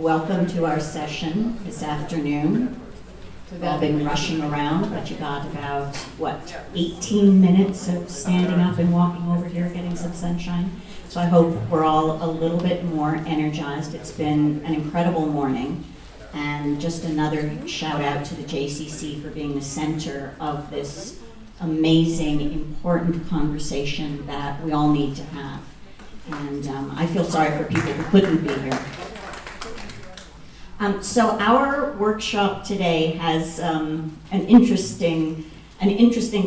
welcome to our session this afternoon. We've all been rushing around, but you got about, 18 minutes of standing up and walking over here, getting some sunshine. So I hope we're all a little bit more energized. It's been an incredible morning. And just another shout out to the JCC for being the center of this amazing, important conversation that we all need to have. And I feel sorry for people who couldn't be here. So our workshop today has an interesting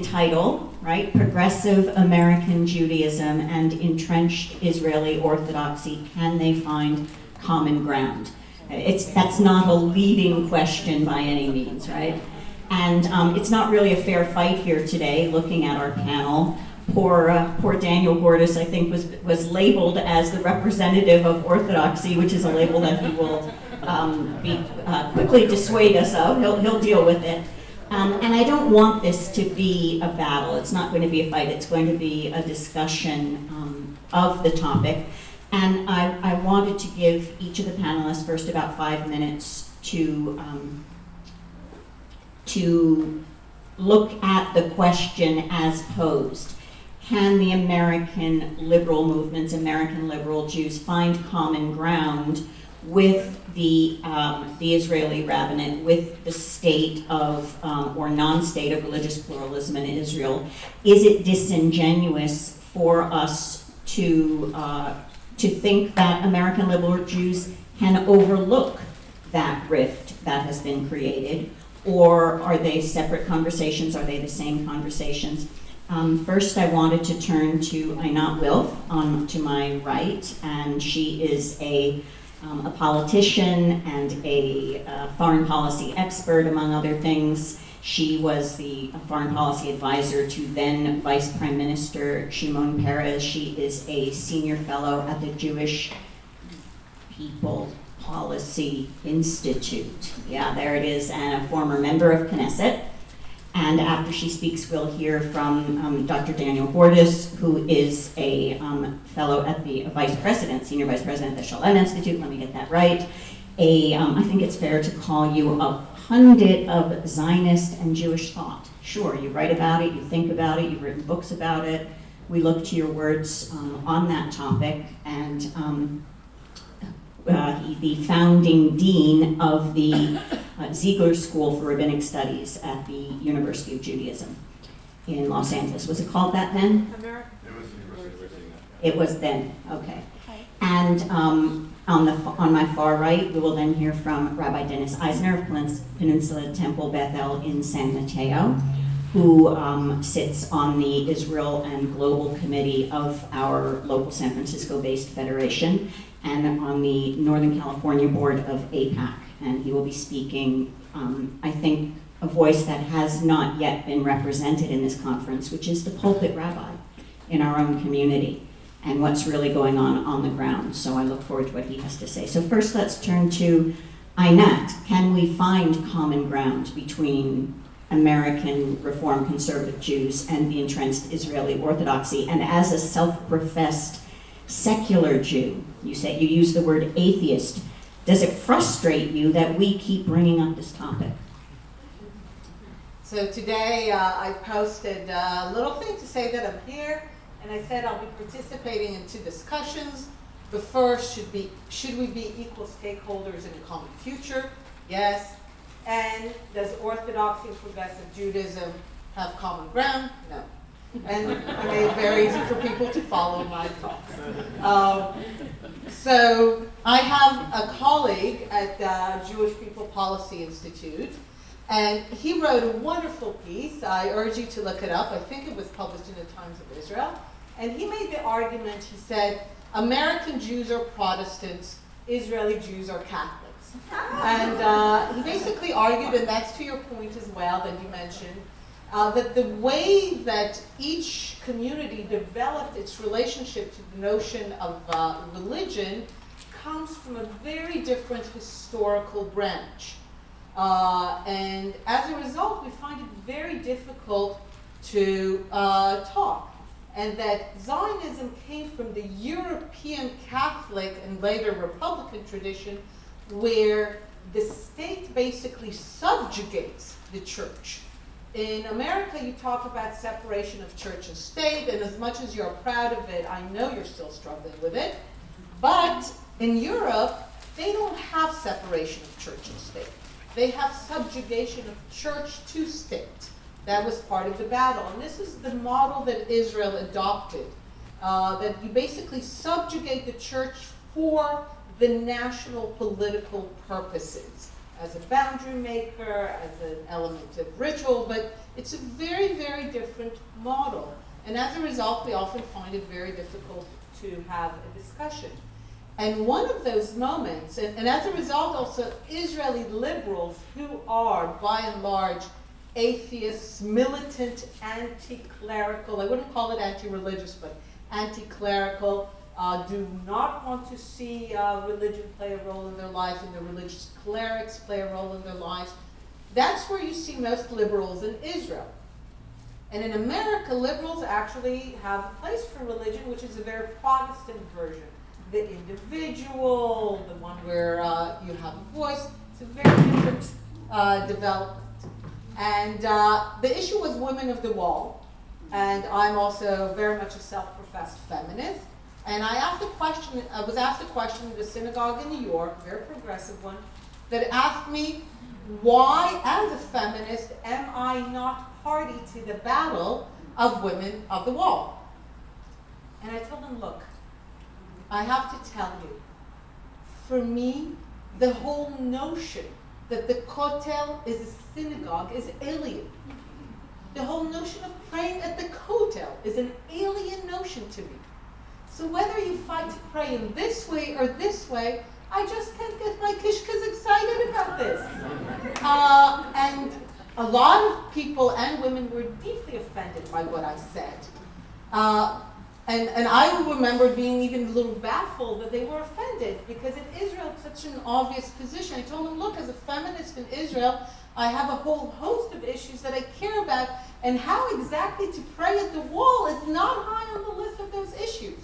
title, right? Progressive American Judaism and Entrenched Israeli Orthodoxy, can they find common ground? That's not a leading question by any means, right? And it's not really a fair fight here today, looking at our panel. Poor Daniel Gordis, I think, was labeled as the representative of Orthodoxy, which is a label that he will quickly dissuade us of. He'll deal with it. And I don't want this to be a battle. It's not going to be a fight. It's going to be a discussion of the topic. And I wanted to give each of the panelists first about 5 minutes to look at the question as posed. Can the American liberal movements, American liberal Jews, find common ground with the Israeli rabbinate, with the state of, or non-state of religious pluralism in Israel? Is it disingenuous for us to think that American liberal Jews can overlook that rift that has been created? Or are they separate conversations? Are they the same conversations? First, I wanted to turn to Einat Wilf to my right, and she is a politician and a foreign policy expert, among other things. She was the foreign policy advisor to then Vice Prime Minister Shimon Peres. She is a senior fellow at the Jewish People Policy Institute. Yeah, there it is, and a former member of Knesset. And after she speaks, we'll hear from Dr. Daniel Gordis, who is a fellow at the senior vice president at the Shalem Institute. Let me get that right. I think it's fair to call you a pundit of Zionist and Jewish thought. Sure, you write about it, you think about it, you've written books about it. We look to your words on that topic, and he's the founding dean of the Ziegler School for Rabbinic Studies at the University of Judaism in Los Angeles. Was it called that then? America. It was then, okay. And on my far right, we will then hear from Rabbi Dennis Eisner of Peninsula Temple Bethel in San Mateo, who sits on the Israel and Global Committee of our local San Francisco-based federation, and on the Northern California board of APAC. And he will be speaking, I think, a voice that has not yet been represented in this conference, which is the pulpit rabbi in our own community and what's really going on the ground. So I look forward to what he has to say. So first, let's turn to Einat. Can we find common ground between American Reform conservative Jews and the entrenched Israeli Orthodoxy? And as a self-professed secular Jew, you use the word atheist. Does it frustrate you that we keep bringing up this topic? So today I posted a little thing to say that I'm here, and I said I'll be participating in 2 discussions. The first should we be equal stakeholders in a common future? Yes. And does Orthodoxy and progressive Judaism have common ground? No. And I made it very easy for people to follow my talks. So I have a colleague at the Jewish People Policy Institute, and he wrote a wonderful piece. I urge you to look it up. I think it was published in the Times of Israel. And he made the argument, he said, American Jews are Protestants, Israeli Jews are Catholics. And he basically argued, and that's to your point as well that you mentioned, that the way that each community developed its relationship to the notion of religion comes from a very different historical branch. And as a result, we find it very difficult to talk. And that Zionism came from the European Catholic and later Republican tradition, where the state basically subjugates the church. In America, you talk about separation of church and state, and as much as you're proud of it, I know you're still struggling with it. But in Europe, they don't have separation of church and state. They have subjugation of church to state. That was part of the battle. And this is the model that Israel adopted, that you basically subjugate the church for the national political purposes, as a boundary maker, as an element of ritual, but it's a very, very different model. And as a result, we often find it very difficult to have a discussion. And one of those moments, and as a result also, Israeli liberals, who are by and large atheists, militant, anti-clerical, I wouldn't call it anti-religious, but anti-clerical, do not want to see religion play a role in their lives, and the religious clerics play a role in their lives. That's where you see most liberals in Israel. And in America, liberals actually have a place for religion, which is a very Protestant version. The individual, the one where you have a voice. It's a very different development. And the issue was women of the wall. And I'm also very much a self-professed feminist. And I was asked a question at a synagogue in New York, a very progressive one, that asked me, why, as a feminist, am I not party to the battle of women of the wall? And I told them, look, I have to tell you, for me, the whole notion that the Kotel is a synagogue is alien. The whole notion of praying at the Kotel is an alien notion to me. So whether you fight to pray in this way or this way, I just can't get my kishkas excited about this. And a lot of people and women were deeply offended by what I said. And I remember being even a little baffled that they were offended, because in Israel it's such an obvious position. I told them, look, as a feminist in Israel, I have a whole host of issues that I care about, and how exactly to pray at the wall is not high on the list of those issues.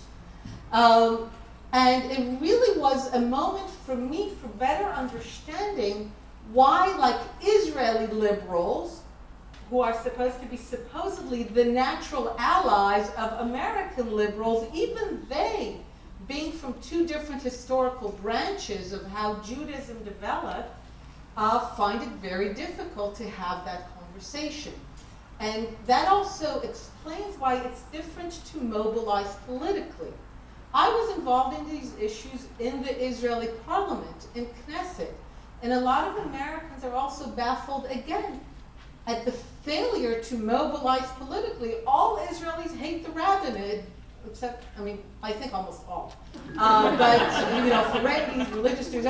And it really was a moment for me for better understanding why, like Israeli liberals, who are supposed to be supposedly the natural allies of American liberals, even they, being from two different historical branches of how Judaism developed, find it very difficult to have that conversation. And that also explains why it's different to mobilize politically. I was involved in these issues in the Israeli parliament, in Knesset, and a lot of Americans are also baffled again at the failure to mobilize politically. All Israelis hate the rabbinate, except, I mean, I think almost all. But, Haredi, religious Jews,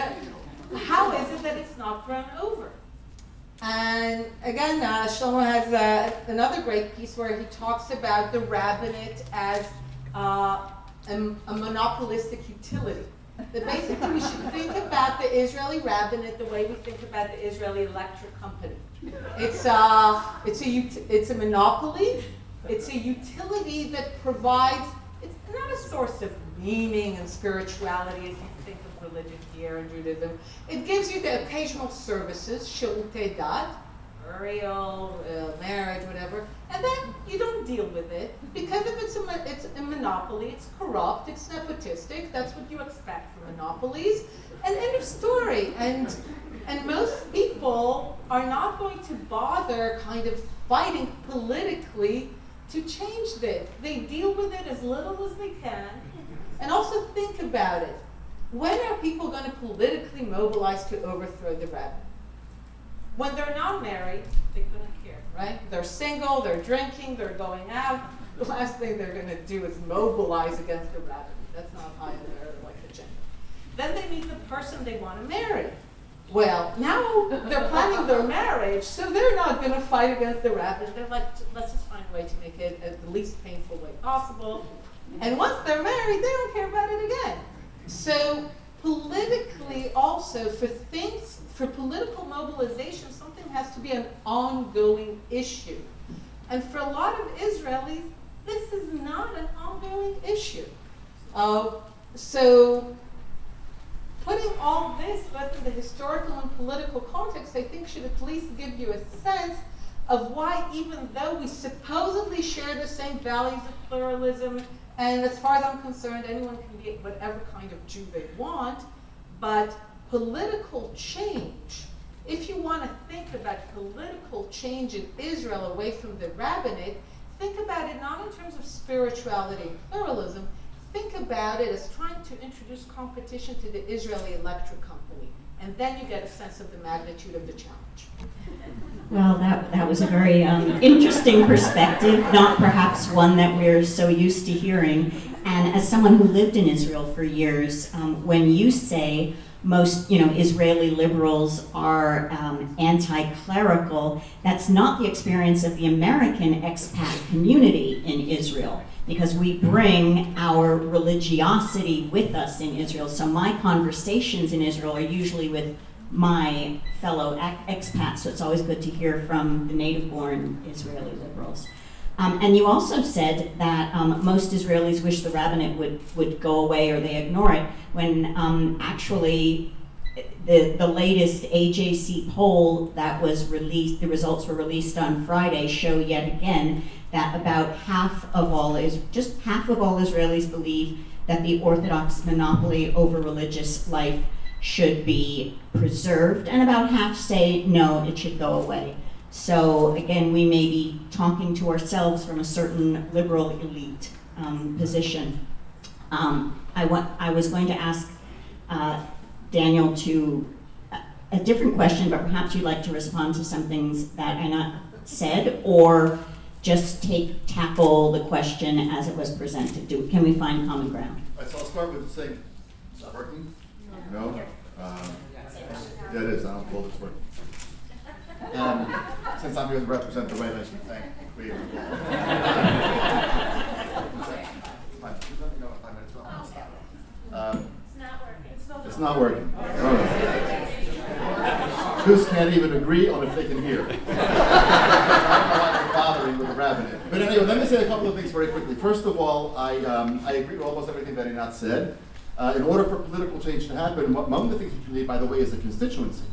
how is it that it's not thrown over? And again, Shlomo has another great piece where he talks about the rabbinate as a monopolistic utility. That basically we should think about the Israeli rabbinate the way we think about the Israeli electric company. It's a monopoly. It's a utility that provides. It's not a source of meaning and spirituality as you think of religion here in Judaism. It gives you the occasional services, shirutei dat, burial, marriage, whatever, and then you don't deal with it because if it's a monopoly, it's corrupt, it's nepotistic. That's what you expect from monopolies. And end of story. And most people are not going to bother kind of fighting politically to change that. They deal with it as little as they can. And also think about it. When are people going to politically mobilize to overthrow the rabbinate? When they're not married, they couldn't care, right? They're single, they're drinking, they're going out. The last thing they're going to do is mobilize against the rabbinate. That's not high on their agenda. Then they meet the person they want to marry. Well, now they're planning their marriage, so they're not going to fight against the rabbinate. They're like, let's just find a way to make it the least painful way possible. And once they're married, they don't care about it again. So politically also, for political mobilization, something has to be an ongoing issue. And for a lot of Israelis, this is not an ongoing issue. So put putting all this both in the historical and political context, I think should at least give you a sense of why, even though we supposedly share the same values of pluralism, and as far as I'm concerned, anyone can be whatever kind of Jew they want, but political change, if you want to think about political change in Israel away from the rabbinate, think about it not in terms of spirituality and pluralism, think about it as trying to introduce competition to the Israeli electric company. And then you get a sense of the magnitude of the challenge. Well, that was a very interesting perspective, not perhaps one that we're so used to hearing. And as someone who lived in Israel for years, when you say most Israeli liberals are anti-clerical, that's not the experience of the American expat community in Israel, because we bring our religiosity with us in Israel. So my conversations in Israel are usually with my fellow expats, so it's always good to hear from the native-born Israeli liberals. And you also said that most Israelis wish the rabbinate would go away or they ignore it, when actually the latest AJC poll that was released, the results were released on Friday, show yet again that about half of all Israelis believe that the Orthodox monopoly over religious life should be preserved, and about half say no, it should go away. So again, we may be talking to ourselves from a certain liberal elite position. I was going to ask Daniel to a different question, but perhaps you'd like to respond to some things that Einat said, or just tackle the question as it was presented. Can we find common ground? All right, so I'll start with saying, is that working? No? Yeah, it is. I don't know if it's working. Since I'm here to represent the right, I should thank the creator. It's not working. All right. Jews can't even agree on if they can hear. I'm bothering with the rabbinate. But anyway, let me say a couple of things very quickly. First of all, I agree with almost everything that Einat said. In order for political change to happen, one of the things that you need, by the way, is a constituency.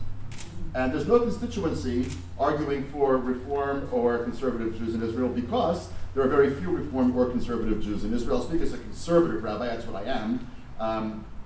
And there's no constituency arguing for Reform or conservative Jews in Israel, because there are very few Reform or conservative Jews in Israel. I'll speak as a conservative rabbi, that's what I am.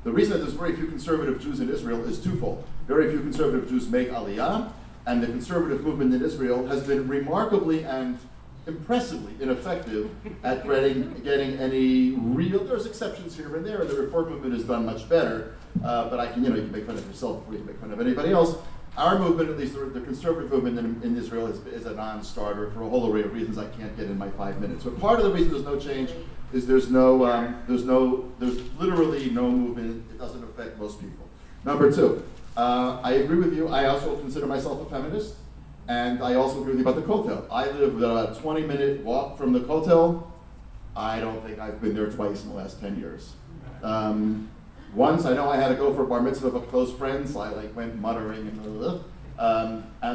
The reason that there's very few conservative Jews in Israel is twofold. Very few conservative Jews make Aliyah, and the conservative movement in Israel has been remarkably and impressively ineffective at getting any real, there's exceptions here and there, and the Reform movement has done much better, but you can make fun of yourself before you can make fun of anybody else. Our movement, at least the conservative movement in Israel, is a non-starter for a whole array of reasons I can't get in my 5 minutes. But part of the reason there's no change is there's literally no movement. It doesn't affect most people. Number two, I agree with you. I also consider myself a feminist, and I also agree with you about the Kotel. I live about a 20-minute walk from the Kotel. I don't think I've been there twice in the last 10 years. Once I know I had to go for a bar mitzvah of a close friend, so I went muttering and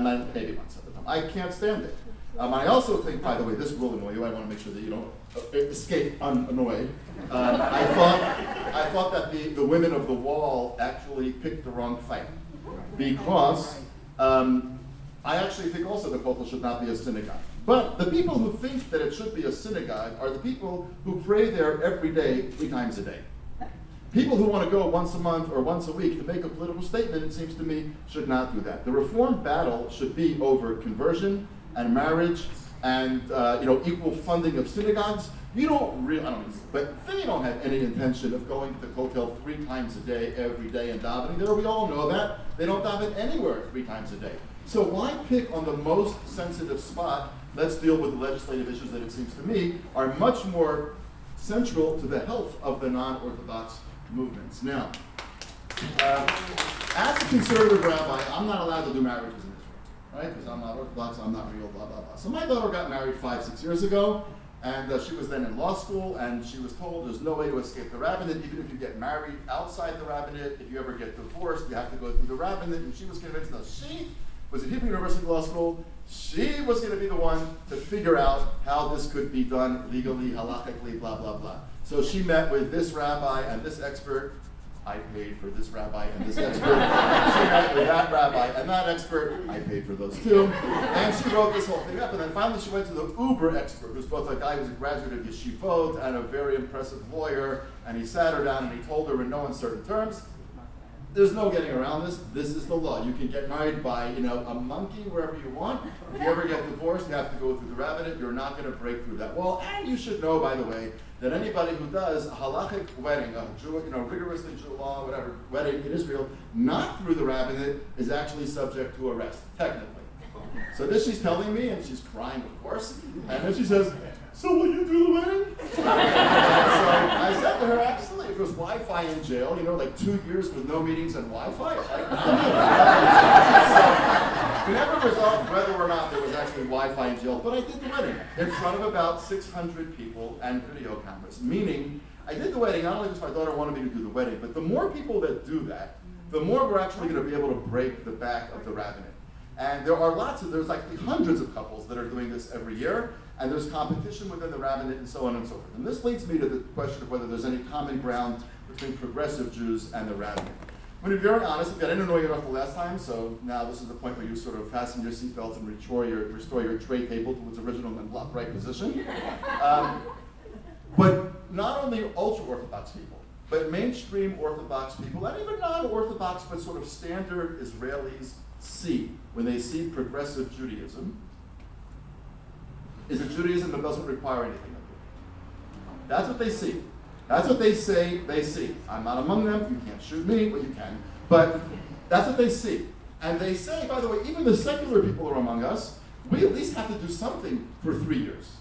then maybe once at a time. I can't stand it. I also think, by the way, this will annoy you. I want to make sure that you don't escape unannoyed. I thought that the women of the wall actually picked the wrong fight, because I actually think also the Kotel should not be a synagogue. But the people who think that it should be a synagogue are the people who pray there every day, 3 times a day. People who want to go once a month or once a week to make a political statement, it seems to me, should not do that. The Reform battle should be over conversion and marriage and equal funding of synagogues. You don't really, but they don't have any intention of going to the Kotel 3 times a day, every day, and davening there. We all know that. They don't daven anywhere 3 times a day. So why pick on the most sensitive spot? Let's deal with the legislative issues that, it seems to me, are much more central to the health of the non-Orthodox movements. Now, as a conservative rabbi, I'm not allowed to do marriages in Israel, right? Because I'm not Orthodox, I'm not real, blah, blah, blah. So my daughter got married 5-6 years ago, and she was then in law school, and she was told there's no way to escape the rabbinate. Even if you get married outside the rabbinate, if you ever get divorced, you have to go through the rabbinate. And she was convinced that she was at Hebrew University Law School. She was going to be the one to figure out how this could be done legally, halachically, blah, blah, blah. So she met with this rabbi and this expert, I paid for this rabbi and this expert. She met with that rabbi and that expert. I paid for those too. And she wrote this whole thing up. And then finally she went to the uber expert, who's both a guy who's a graduate of yeshivot and a very impressive lawyer. And he sat her down and he told her in no uncertain terms, there's no getting around this. This is the law. You can get married by, a monkey wherever you want. If you ever get divorced, you have to go through the rabbinate. You're not going to break through that wall. And you should know, by the way, that anybody who does a halachic wedding, a rigorously Jew law, whatever, wedding in Israel, not through the rabbinate, is actually subject to arrest, technically. So this she's telling me, and she's crying, of course. And then she says, so will you do the wedding? So I said to her, absolutely. It was Wi-Fi in jail, like 2 years with no meetings and Wi-Fi. So we never resolved whether or not there was actually Wi-Fi in jail, but I did the wedding in front of about 600 people and video cameras. Meaning, I did the wedding not only because my daughter wanted me to do the wedding, but the more people that do that, the more we're actually going to be able to break the back of the rabbinate. And there's like hundreds of couples that are doing this every year, and there's competition within the rabbinate and so on and so forth. And this leads me to the question of whether there's any common ground between progressive Jews and the rabbinate. I'm going to be very honest, I didn't annoy you enough the last time, so now this is the point where you sort of fasten your seatbelts and restore your tray table to its original and upright position. But not only ultra-Orthodox people, but mainstream Orthodox people, and even non-Orthodox but sort of standard Israelis see, when they see progressive Judaism, is a Judaism that doesn't require anything of you. That's what they see. That's what they say they see. I'm not among them. You can't shoot me, but you can. But that's what they see. And they say, by the way, even the secular people are among us, we at least have to do something for 3 years.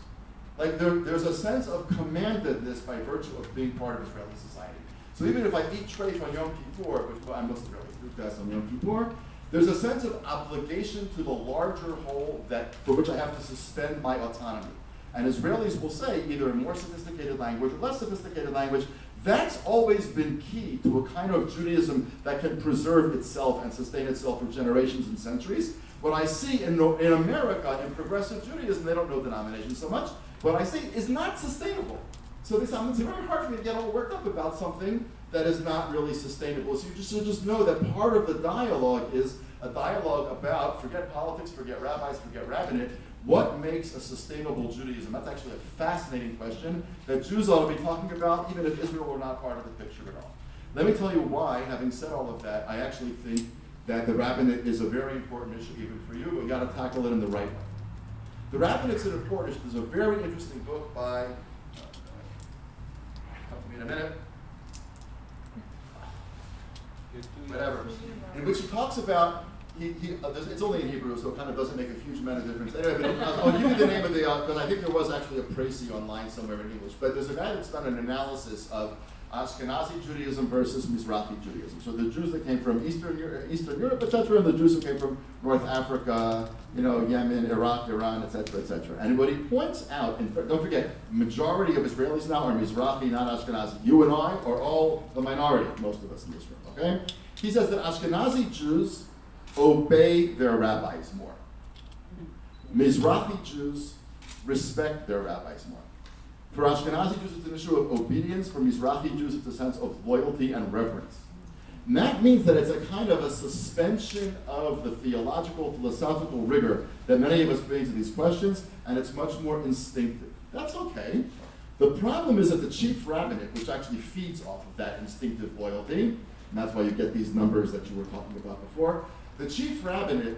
Like there's a sense of commandedness by virtue of being part of Israeli society. So even if I eat treif on Yom Kippur, which I'm most Israelis do fast on Yom Kippur, there's a sense of obligation to the larger whole for which I have to suspend my autonomy. And Israelis will say, either in more sophisticated language or less sophisticated language, that's always been key to a kind of Judaism that can preserve itself and sustain itself for generations and centuries. What I see in America, in progressive Judaism, they don't know denominations so much, what I see is not sustainable. So it's very hard for me to get all worked up about something that is not really sustainable. So you should just know that part of the dialogue is a dialogue about, forget politics, forget rabbis, forget rabbinate, what makes a sustainable Judaism? That's actually a fascinating question that Jews ought to be talking about, even if Israel were not part of the picture at all. Let me tell you why, having said all of that, I actually think that the rabbinate is a very important issue even for you, but we got to tackle it in the right way. The rabbinate's an important issue. There's a very interesting book by, come to me in a minute, whatever, in which he talks about, it's only in Hebrew, so it kind of doesn't make a huge amount of difference. Anyway, but I'll give you the name of the, because I think there was actually a précis online somewhere in English, but there's a guy that's done an analysis of Ashkenazi Judaism versus Mizrahi Judaism. So the Jews that came from Eastern Europe, etc., and the Jews who came from North Africa, Yemen, Iraq, Iran, etc., etc. And what he points out, and don't forget, majority of Israelis now are Mizrahi, not Ashkenazi. You and I are all the minority, most of us in this room, okay? He says that Ashkenazi Jews obey their rabbis more. Mizrahi Jews respect their rabbis more. For Ashkenazi Jews, it's an issue of obedience. For Mizrahi Jews, it's a sense of loyalty and reverence. And that means that it's a kind of a suspension of the theological, philosophical rigor that many of us bring to these questions, and it's much more instinctive. That's okay. The problem is that the chief rabbinate, which actually feeds off of that instinctive loyalty, and that's why you get these numbers that you were talking about before, the chief rabbinate,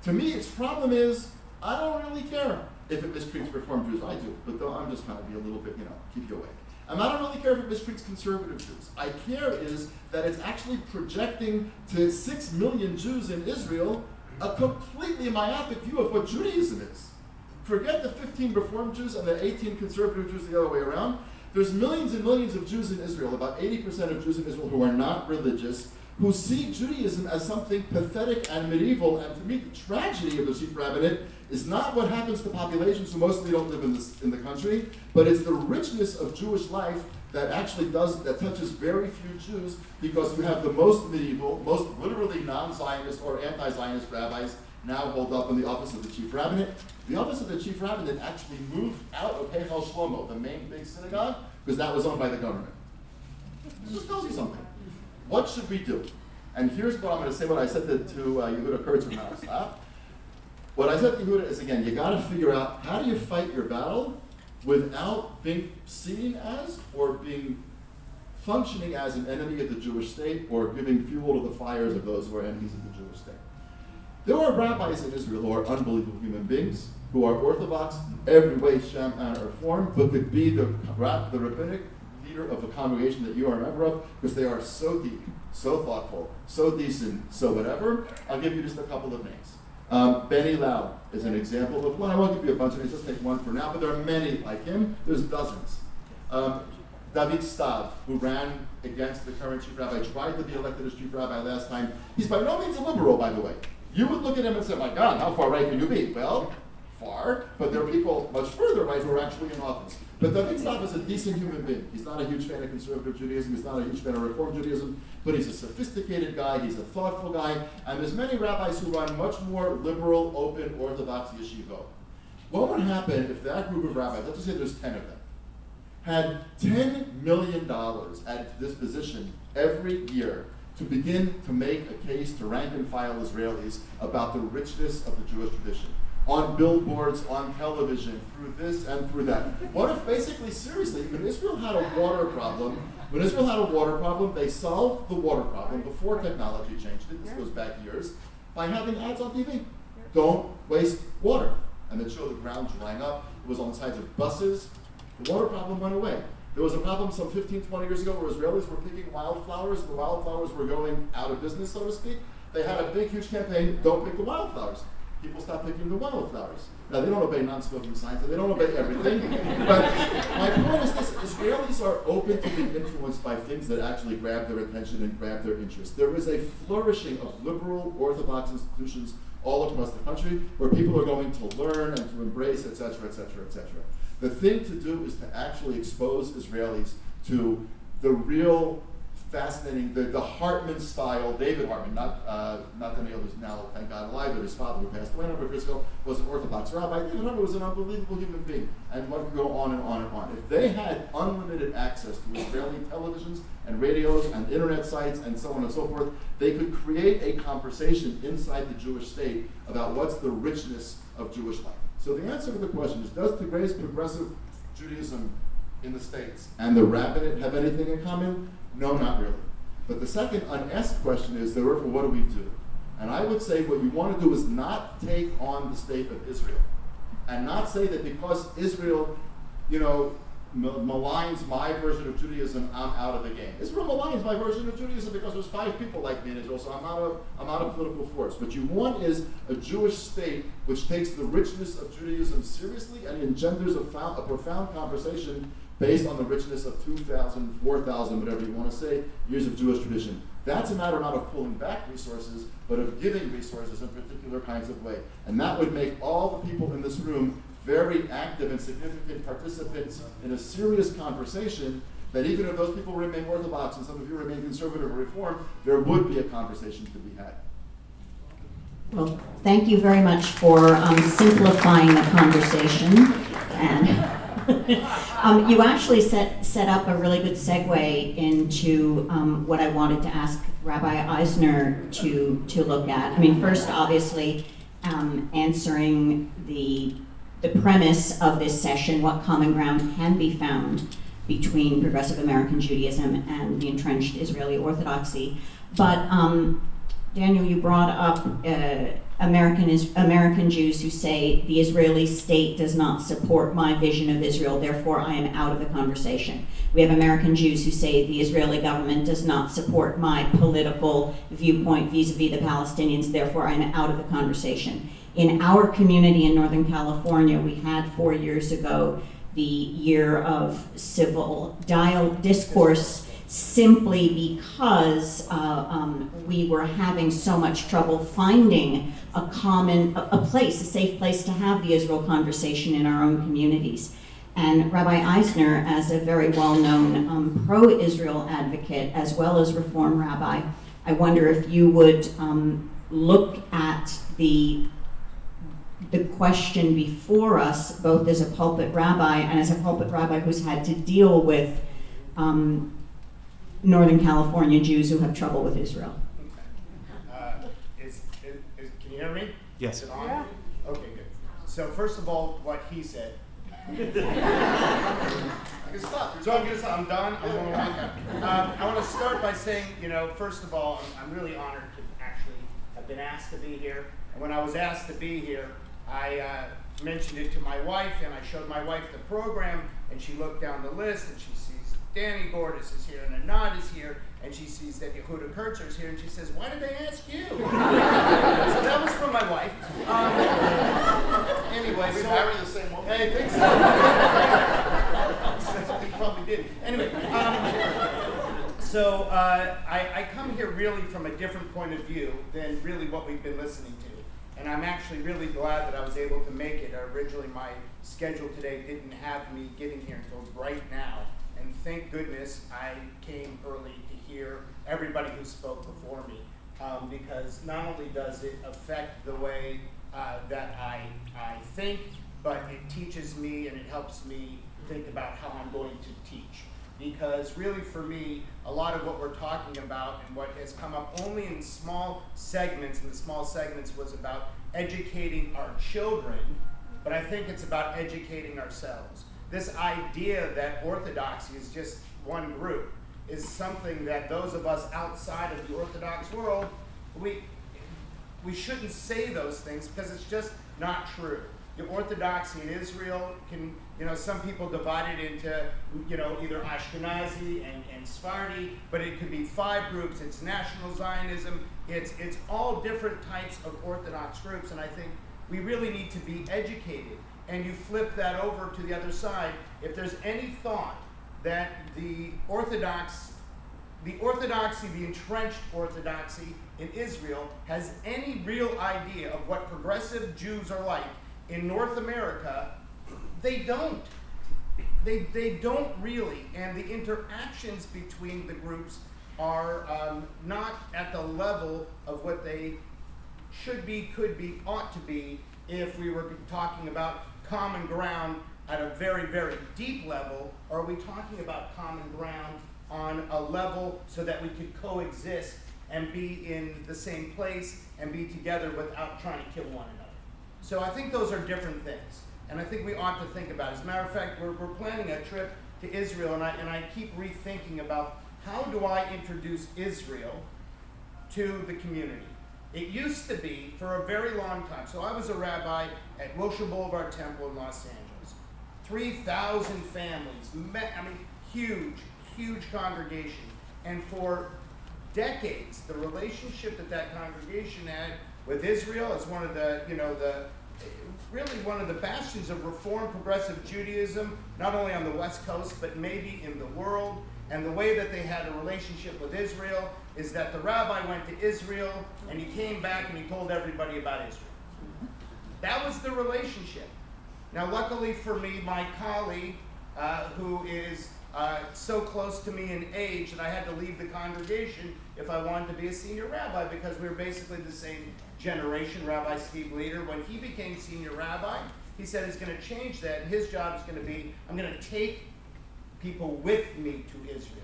to me, its problem is, I don't really care if it mistreats Reform Jews. I do, but though I'm just trying to be a little bit, keep you awake. And I don't really care if it mistreats conservative Jews. I care is that it's actually projecting to 6 million Jews in Israel a completely myopic view of what Judaism is. Forget the 15 Reform Jews and the 18 conservative Jews the other way around. There's millions and millions of Jews in Israel, about 80% of Jews in Israel who are not religious, who see Judaism as something pathetic and medieval, and to me the tragedy of the chief rabbinate is not what happens to populations who mostly don't live in the country, but it's the richness of Jewish life that actually that touches very few Jews, because you have the most medieval, most literally non-Zionist or anti-Zionist rabbis now hold up in the office of the chief rabbinate. The office of the chief rabbinate actually moved out of Heichal Shlomo, the main big synagogue, because that was owned by the government. It just tells you something. What should we do? And here's what I'm going to say, what I said to Yehuda Kurtzman. What I said to Yehuda is, again, you got to figure out how do you fight your battle without being seen as or being functioning as an enemy of the Jewish state or giving fuel to the fires of those who are enemies of the Jewish state. There are rabbis in Israel who are unbelievable human beings, who are Orthodox in every way, shape, manner, or form, but could be the rabbinic leader of a congregation that you are a member of, because they are so deep, so thoughtful, so decent, so whatever. I'll give you just a couple of names. Benny Lau is an example of one. I won't give you a bunch of names, just take one for now, but there are many like him. There's dozens. David Stav, who ran against the current chief rabbi, tried to be elected as chief rabbi last time. He's by no means a liberal, by the way. You would look at him and say, my God, how far right can you be? Well, far, but there are people much further right who are actually in office. But David Stav is a decent human being. He's not a huge fan of conservative Judaism, he's not a huge fan of Reform Judaism, but he's a sophisticated guy, he's a thoughtful guy, and there's many rabbis who run much more liberal, open, Orthodox yeshiva. What would happen if that group of rabbis, let's just say there's 10 of them, had $10 million at its disposition every year to begin to make a case to rank and file Israelis about the richness of the Jewish tradition, on billboards, on television, through this and through that. What if basically, seriously, when Israel had a water problem, they solved the water problem before technology changed it, this goes back years, by having ads on TV. Don't waste water. And they showed the ground drying up. It was on the sides of buses. The water problem went away. There was a problem some 15, 20 years ago where Israelis were picking wildflowers. The wildflowers were going out of business, so to speak. They had a big, huge campaign, don't pick the wildflowers. People stopped picking the wildflowers. Now, they don't obey non-smoking science, and they don't obey everything. But my point is this, Israelis are open to being influenced by things that actually grab their attention and grab their interest. There is a flourishing of liberal Orthodox institutions all across the country where people are going to learn and to embrace, et cetera, et cetera, et cetera. The thing to do is to actually expose Israelis to the real fascinating, the Hartman style, David Hartman, not Daniel, who's now, thank God, alive, but his father who passed away a number of years ago was an Orthodox rabbi. David Hartman was an unbelievable human being, and one could go on and on and on. If they had unlimited access to Israeli televisions and radios and internet sites and so on and so forth, they could create a conversation inside the Jewish state about what's the richness of Jewish life. So the answer to the question is, does today's progressive Judaism in the States and the rabbinate have anything in common? No, not really. But the second unasked question is, therefore, what do we do? And I would say what you want to do is not take on the state of Israel. And not say that because Israel, maligns my version of Judaism, I'm out of the game. Israel maligns my version of Judaism because there's 5 people like me in Israel, so I'm not a political force. What you want is a Jewish state which takes the richness of Judaism seriously and engenders a profound conversation based on the richness of 2,000, 4,000, whatever you want to say, years of Jewish tradition. That's a matter not of pulling back resources, but of giving resources in particular kinds of way. And that would make all the people in this room very active and significant participants in a serious conversation that even if those people remain Orthodox and some of you remain conservative or Reform, there would be a conversation to be had. Well, thank you very much for simplifying the conversation. And you actually set up a really good segue into what I wanted to ask Rabbi Eisner to look at. I mean, first, obviously, answering the premise of this session, what common ground can be found between progressive American Judaism and the entrenched Israeli Orthodoxy. But Daniel, you brought up American Jews who say the Israeli state does not support my vision of Israel, therefore I am out of the conversation. We have American Jews who say the Israeli government does not support my political viewpoint vis-a-vis the Palestinians, therefore I am out of the conversation. In our community in Northern California, we had 4 years ago the year of civil discourse simply because we were having so much trouble finding a safe place to have the Israel conversation in our own communities. And Rabbi Eisner, as a very well-known pro-Israel advocate, as well as Reform rabbi, I wonder if you would look at the question before us, both as a pulpit rabbi and as a pulpit rabbi who's had to deal with Northern California Jews who have trouble with Israel. Can you hear me? Yes. Is it on? Yeah. Okay, good. So first of all, what he said. I can stop. So I'm done. I'm going to walk out. I want to start by saying, first of all, I'm really honored to actually have been asked to be here. And when I was asked to be here, I mentioned it to my wife, and I showed my wife the program, and she looked down the list, and she sees Danny Gordis is here, and Einat is here, and she sees that Yehuda Kurtzer is here, and she says, "Why did they ask you?" So that was from my wife. Anyway, We so marry the same woman? I think so. He probably did. Anyway, so I come here really from a different point of view than really what we've been listening to. And I'm actually really glad that I was able to make it. Originally, my schedule today didn't have me getting here until right now. And thank goodness I came early to hear everybody who spoke before me. Because not only does it affect the way that I think, but it teaches me and it helps me think about how I'm going to teach. Because really for me, a lot of what we're talking about and what has come up only in small segments, and the small segments was about educating our children, but I think it's about educating ourselves. This idea that Orthodoxy is just one group is something that those of us outside of the Orthodox world, we shouldn't say those things because it's just not true. The Orthodoxy in Israel can, some people divide it into, either Ashkenazi and Sephardi, but it could be 5 groups. It's National Zionism. It's all different types of Orthodox groups, and I think we really need to be educated. And you flip that over to the other side. If there's any thought that the Orthodoxy, the entrenched Orthodoxy in Israel has any real idea of what progressive Jews are like in North America, they don't. They don't really, and the interactions between the groups are not at the level of what they should be, could be, ought to be if we were talking about common ground at a very, very deep level, or are we talking about common ground on a level so that we could coexist and be in the same place and be together without trying to kill one another? So I think those are different things, and I think we ought to think about it. As a matter of fact, we're planning a trip to Israel, and I keep rethinking about how do I introduce Israel to the community. It used to be for a very long time. So I was a rabbi at Wilshire Boulevard Temple in Los Angeles. 3,000 families, huge congregation. And for decades, the relationship that congregation had with Israel as one of the, really one of the bastions of Reform Progressive Judaism, not only on the West Coast, but maybe in the world. And the way that they had a relationship with Israel is that the rabbi went to Israel and he came back and he told everybody about Israel. That was the relationship. Now, luckily for me, my colleague, who is so close to me in age that I had to leave the congregation if I wanted to be a senior rabbi, because we were basically the same generation. Rabbi Steve Leader, when he became senior rabbi, he said he's going to change that, and his job is going to be, I'm going to take people with me to Israel.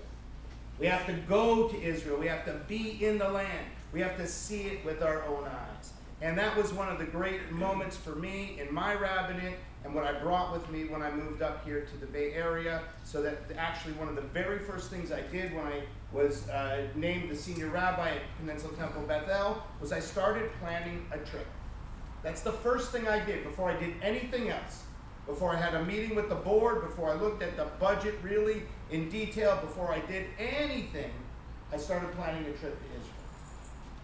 We have to go to Israel. We have to be in the land. We have to see it with our own eyes. And that was one of the great moments for me in my rabbinate, and what I brought with me when I moved up here to the Bay Area. So that actually one of the very first things I did when I was named the senior rabbi at Peninsula Temple Bethel was I started planning a trip. That's the first thing I did before I did anything else. Before I had a meeting with the board, before I looked at the budget really in detail, before I did anything, I started planning a trip to Israel.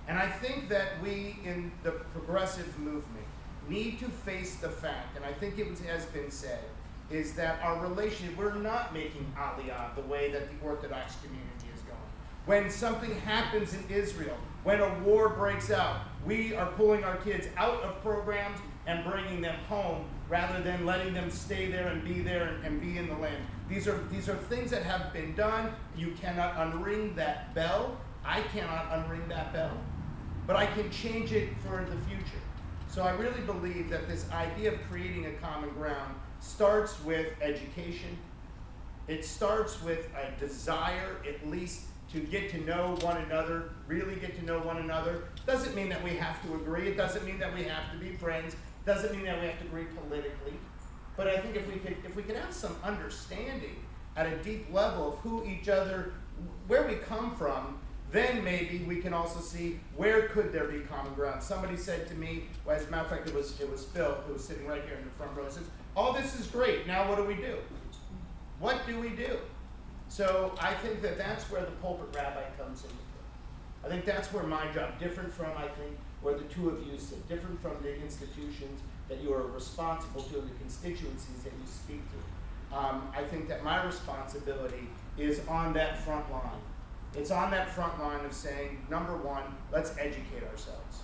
And I think that we in the progressive movement need to face the fact, and I think it has been said, is that our relationship, we're not making Aliyah the way that the Orthodox community is going. When something happens in Israel, when a war breaks out, we are pulling our kids out of programs and bringing them home rather than letting them stay there and be in the land. These are things that have been done. You cannot unring that bell. I cannot unring that bell. But I can change it for the future. So I really believe that this idea of creating a common ground starts with education. It starts with a desire, at least to get to know one another, really get to know one another. Doesn't mean that we have to agree. It doesn't mean that we have to be friends. Doesn't mean that we have to agree politically. But I think if we could have some understanding at a deep level of who each other, where we come from, then maybe we can also see where could there be common ground. Somebody said to me, well, as a matter of fact, it was Phil, who was sitting right here in the front row, says, all this is great, now what do we do? What do we do? So I think that that's where the pulpit rabbi comes into play. I think that's where my job, different from, I think, where the two of you sit, different from the institutions that you are responsible to, the constituencies that you speak to. I think that my responsibility is on that front line. It's on that front line of saying, number one, let's educate ourselves.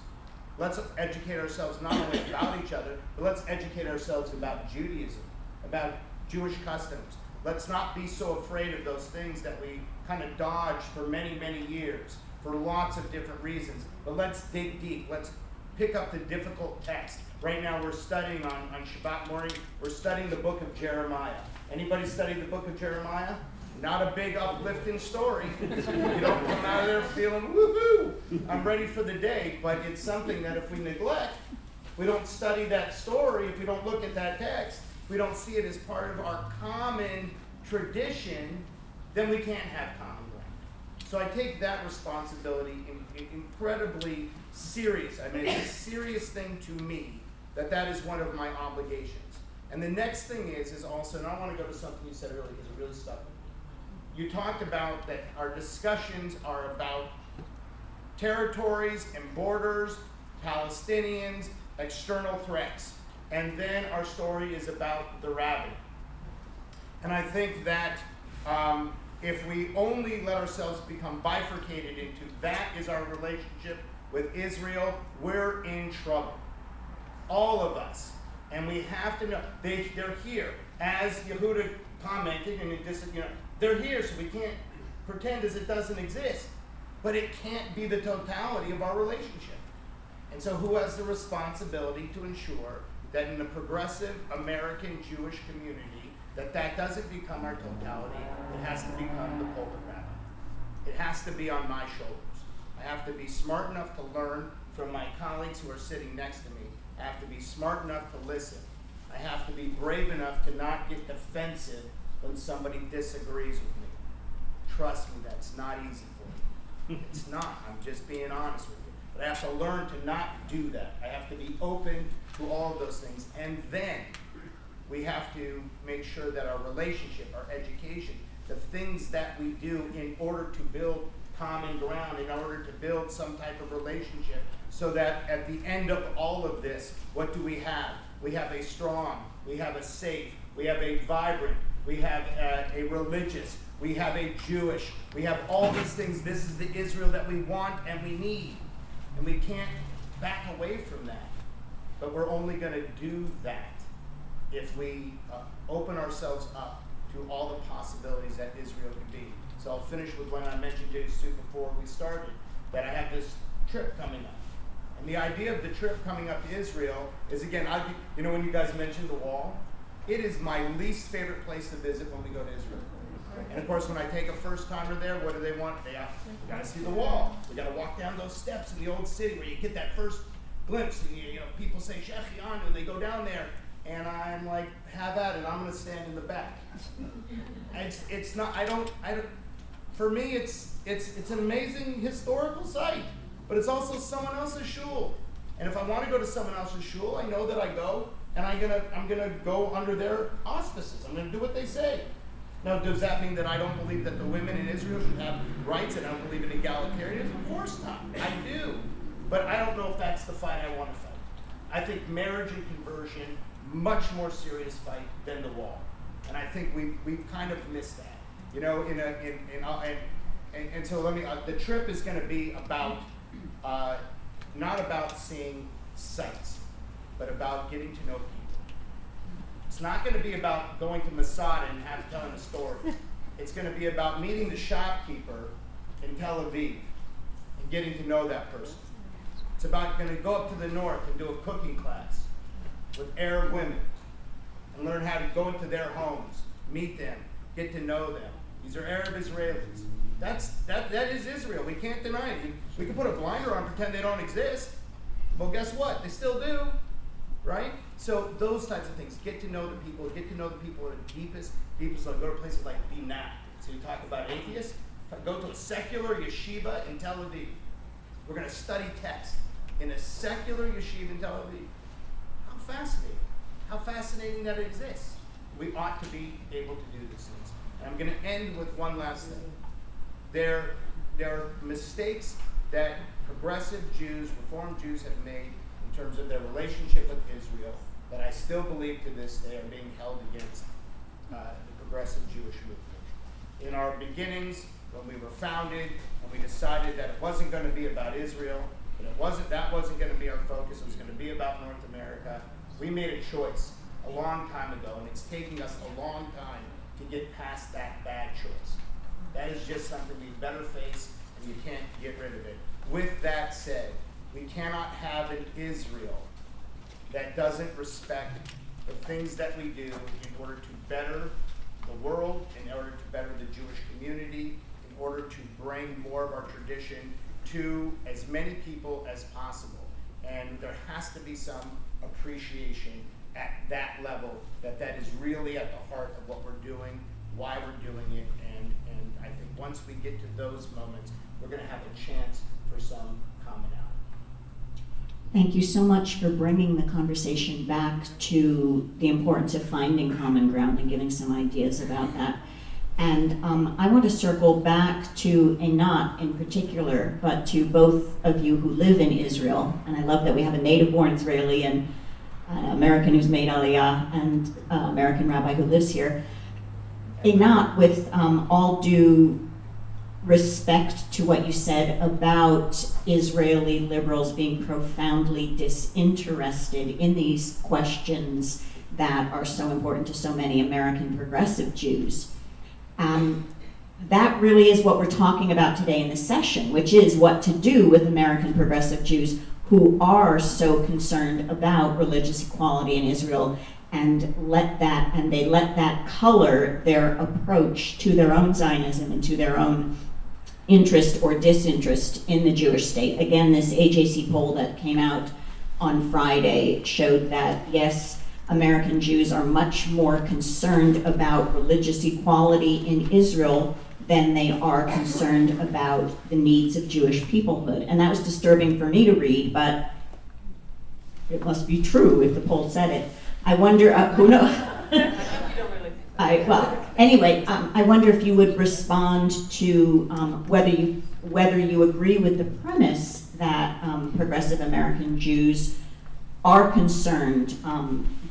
Let's educate ourselves not only about each other, but let's educate ourselves about Judaism, about Jewish customs. Let's not be so afraid of those things that we kind of dodged for many, many years for lots of different reasons. But let's dig deep. Let's pick up the difficult text. Right now we're studying on Shabbat morning, we're studying the book of Jeremiah. Anybody study the book of Jeremiah? Not a big uplifting story. You don't come out of there feeling, woohoo, I'm ready for the day. But it's something that if we neglect, we don't study that story, if we don't look at that text, we don't see it as part of our common tradition, then we can't have common ground. So I take that responsibility incredibly serious. I mean, it's a serious thing to me that is one of my obligations. And the next thing is also, and I want to go to something you said earlier because it really stuck with me. You talked about that our discussions are about territories and borders, Palestinians, external threats. And then our story is about the rabbi. And I think that if we only let ourselves become bifurcated into that is our relationship with Israel, we're in trouble. All of us. And we have to know, they're here. As Yehuda commented, and they're here, so we can't pretend as it doesn't exist. But it can't be the totality of our relationship. And so who has the responsibility to ensure that in the progressive American Jewish community, that doesn't become our totality, it has to become the pulpit rabbi. It has to be on my shoulders. I have to be smart enough to learn from my colleagues who are sitting next to me. I have to be smart enough to listen. I have to be brave enough to not get defensive when somebody disagrees with me. Trust me, that's not easy for me. It's not. I'm just being honest with you. But I have to learn to not do that. I have to be open to all of those things. And then we have to make sure that our relationship, our education, the things that we do in order to build common ground, in order to build some type of relationship, so that at the end of all of this, what do we have? We have a strong, we have a safe, we have a vibrant, we have a religious, we have a Jewish, we have all these things. This is the Israel that we want and we need. And we can't back away from that. But we're only going to do that if we open ourselves up to all the possibilities that Israel can be. So I'll finish with when I mentioned to you before we started, that I have this trip coming up. And the idea of the trip coming up to Israel is, again, when you guys mentioned the wall, it is my least favorite place to visit when we go to Israel. And of course, when I take a first-timer there, what do they want? We got to see the wall. We got to walk down those steps in the old city where you get that first glimpse. And people say Shechianu, and they go down there, and I'm like, have at it. I'm going to stand in the back. It's not. I don't. For me, it's an amazing historical site, but it's also someone else's shul. And if I want to go to someone else's shul, I know that I go, and I'm gonna go under their auspices. I'm gonna do what they say. Now, does that mean that I don't believe that the women in Israel should have rights and I don't believe in egalitarianism? Of course not. I do. But I don't know if that's the fight I want to fight. I think marriage and conversion, much more serious fight than the wall. And I think we've kind of missed that. And so the trip is going to be about, not about seeing sights, but about getting to know people. It's not going to be about going to Masada and telling a story. It's going to be about meeting the shopkeeper in Tel Aviv and getting to know that person. It's about going to go up to the north and do a cooking class with Arab women and learn how to go into their homes, meet them, get to know them. These are Arab Israelis. That is Israel. We can't deny it. We can put a blinder on, pretend they don't exist. Well, guess what? They still do, right? So those types of things. Get to know the people. Get to know the people at the deepest. Like go to places like Einat. So you talk about atheists. Go to a secular yeshiva in Tel Aviv. We're going to study text in a secular yeshiva in Tel Aviv. How fascinating. How fascinating that it exists. We ought to be able to do these things. And I'm going to end with one last thing. There are mistakes that progressive Jews, Reformed Jews have made in terms of their relationship with Israel that I still believe to this day are being held against the progressive Jewish movement. In our beginnings, when we were founded, and we decided that it wasn't going to be about Israel, that wasn't going to be our focus, it was going to be about North America, we made a choice a long time ago, and it's taking us a long time to get past that bad choice. That is just something we better face, and you can't get rid of it. With that said, we cannot have an Israel that doesn't respect the things that we do in order to better the world, in order to better the Jewish community, in order to bring more of our tradition to as many people as possible. And there has to be some appreciation at that level, that is really at the heart of what we're doing, why we're doing it, and I think once we get to those moments, we're going to have a chance for some commonality. Thank you so much for bringing the conversation back to the importance of finding common ground and giving some ideas about that. And I want to circle back to Einat in particular, but to both of you who live in Israel. And I love that we have a native-born Israeli and an American who's made Aliyah and American rabbi who lives here. Einat, with all due respect to what you said about Israeli liberals being profoundly disinterested in these questions that are so important to so many American progressive Jews. That really is what we're talking about today in this session, which is what to do with American progressive Jews who are so concerned about religious equality in Israel, and they let that color their approach to their own Zionism and to their own interest or disinterest in the Jewish state. Again, this AJC poll that came out on Friday showed that, yes, American Jews are much more concerned about religious equality in Israel than they are concerned about the needs of Jewish peoplehood. And that was disturbing for me to read, but it must be true if the poll said it. I wonder, who knows? I wonder if you would respond to whether you agree with the premise that progressive American Jews are concerned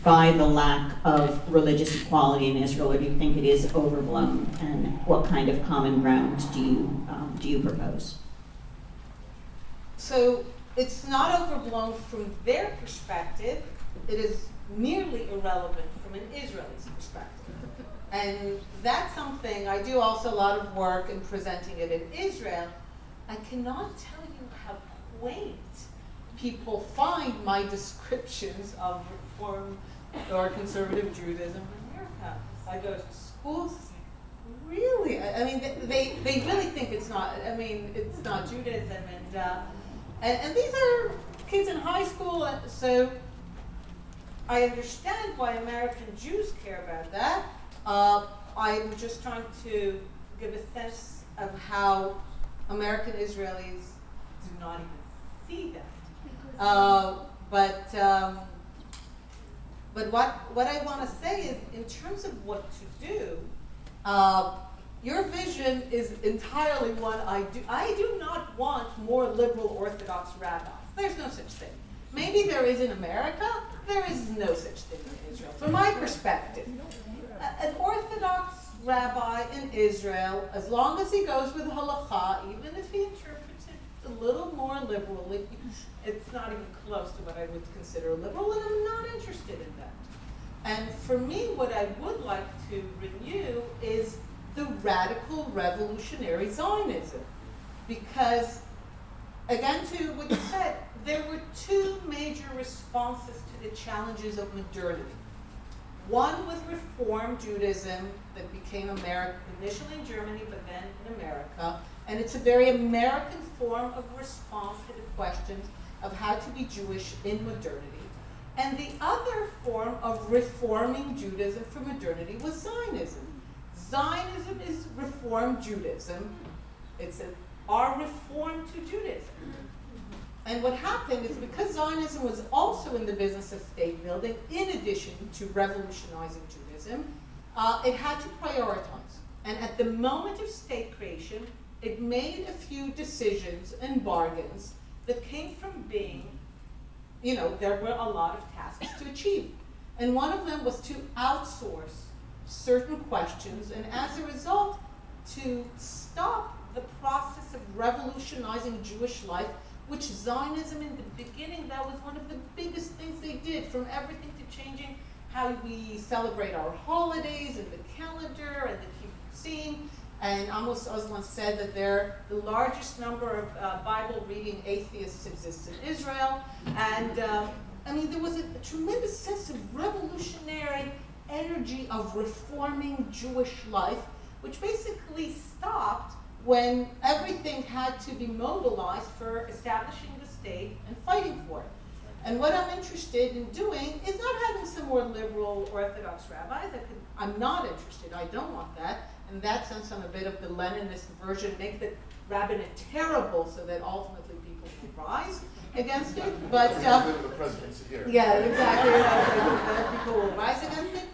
by the lack of religious equality in Israel, or do you think it is overblown? And what kind of common ground do you propose? So it's not overblown from their perspective. It is nearly irrelevant from an Israeli's perspective. And that's something, I do also a lot of work in presenting it in Israel. I cannot tell you how quaint people find my descriptions of Reform or conservative Judaism in America. I go to schools, it's like, really? I mean, they really think it's not Judaism. And these are kids in high school, so I understand why American Jews care about that. I'm just trying to give a sense of how American Israelis do not even see that. But what I want to say is, in terms of what to do, your vision is entirely one I do. I do not want more liberal Orthodox rabbis. There's no such thing. Maybe there is in America. There is no such thing in Israel. From my perspective, an Orthodox rabbi in Israel, as long as he goes with halakha, even if he interprets it a little more liberally, it's not even close to what I would consider liberal, and I'm not interested in that. And for me, what I would like to renew is the radical revolutionary Zionism. Because, again, to what you said, there were two major responses to the challenges of modernity. One was Reform Judaism that became American, initially in Germany, but then in America. And it's a very American form of response to the questions of how to be Jewish in modernity. And the other form of reforming Judaism for modernity was Zionism. Zionism is Reform Judaism. It's our reform to Judaism. And what happened is because Zionism was also in the business of state building, in addition to revolutionizing Judaism, it had to prioritize. And at the moment of state creation, it made a few decisions and bargains that came from being, there were a lot of tasks to achieve. And one of them was to outsource certain questions, and as a result, to stop the process of revolutionizing Jewish life, which Zionism in the beginning, that was one of the biggest things they did, from everything to changing how we celebrate our holidays and the calendar and the kibbutzim. And Amos Oz once said that the largest number of Bible-reading atheists exists in Israel. And there was a tremendous sense of revolutionary energy of reforming Jewish life, which basically stopped when everything had to be mobilized for establishing the state and fighting for it. And what I'm interested in doing is not having some more liberal Orthodox rabbis. I'm not interested. I don't want that. In that sense, I'm a bit of the Leninist version, make the rabbinate terrible so that ultimately people will rise against it. But the presidency here. yeah, exactly. That people will rise against it.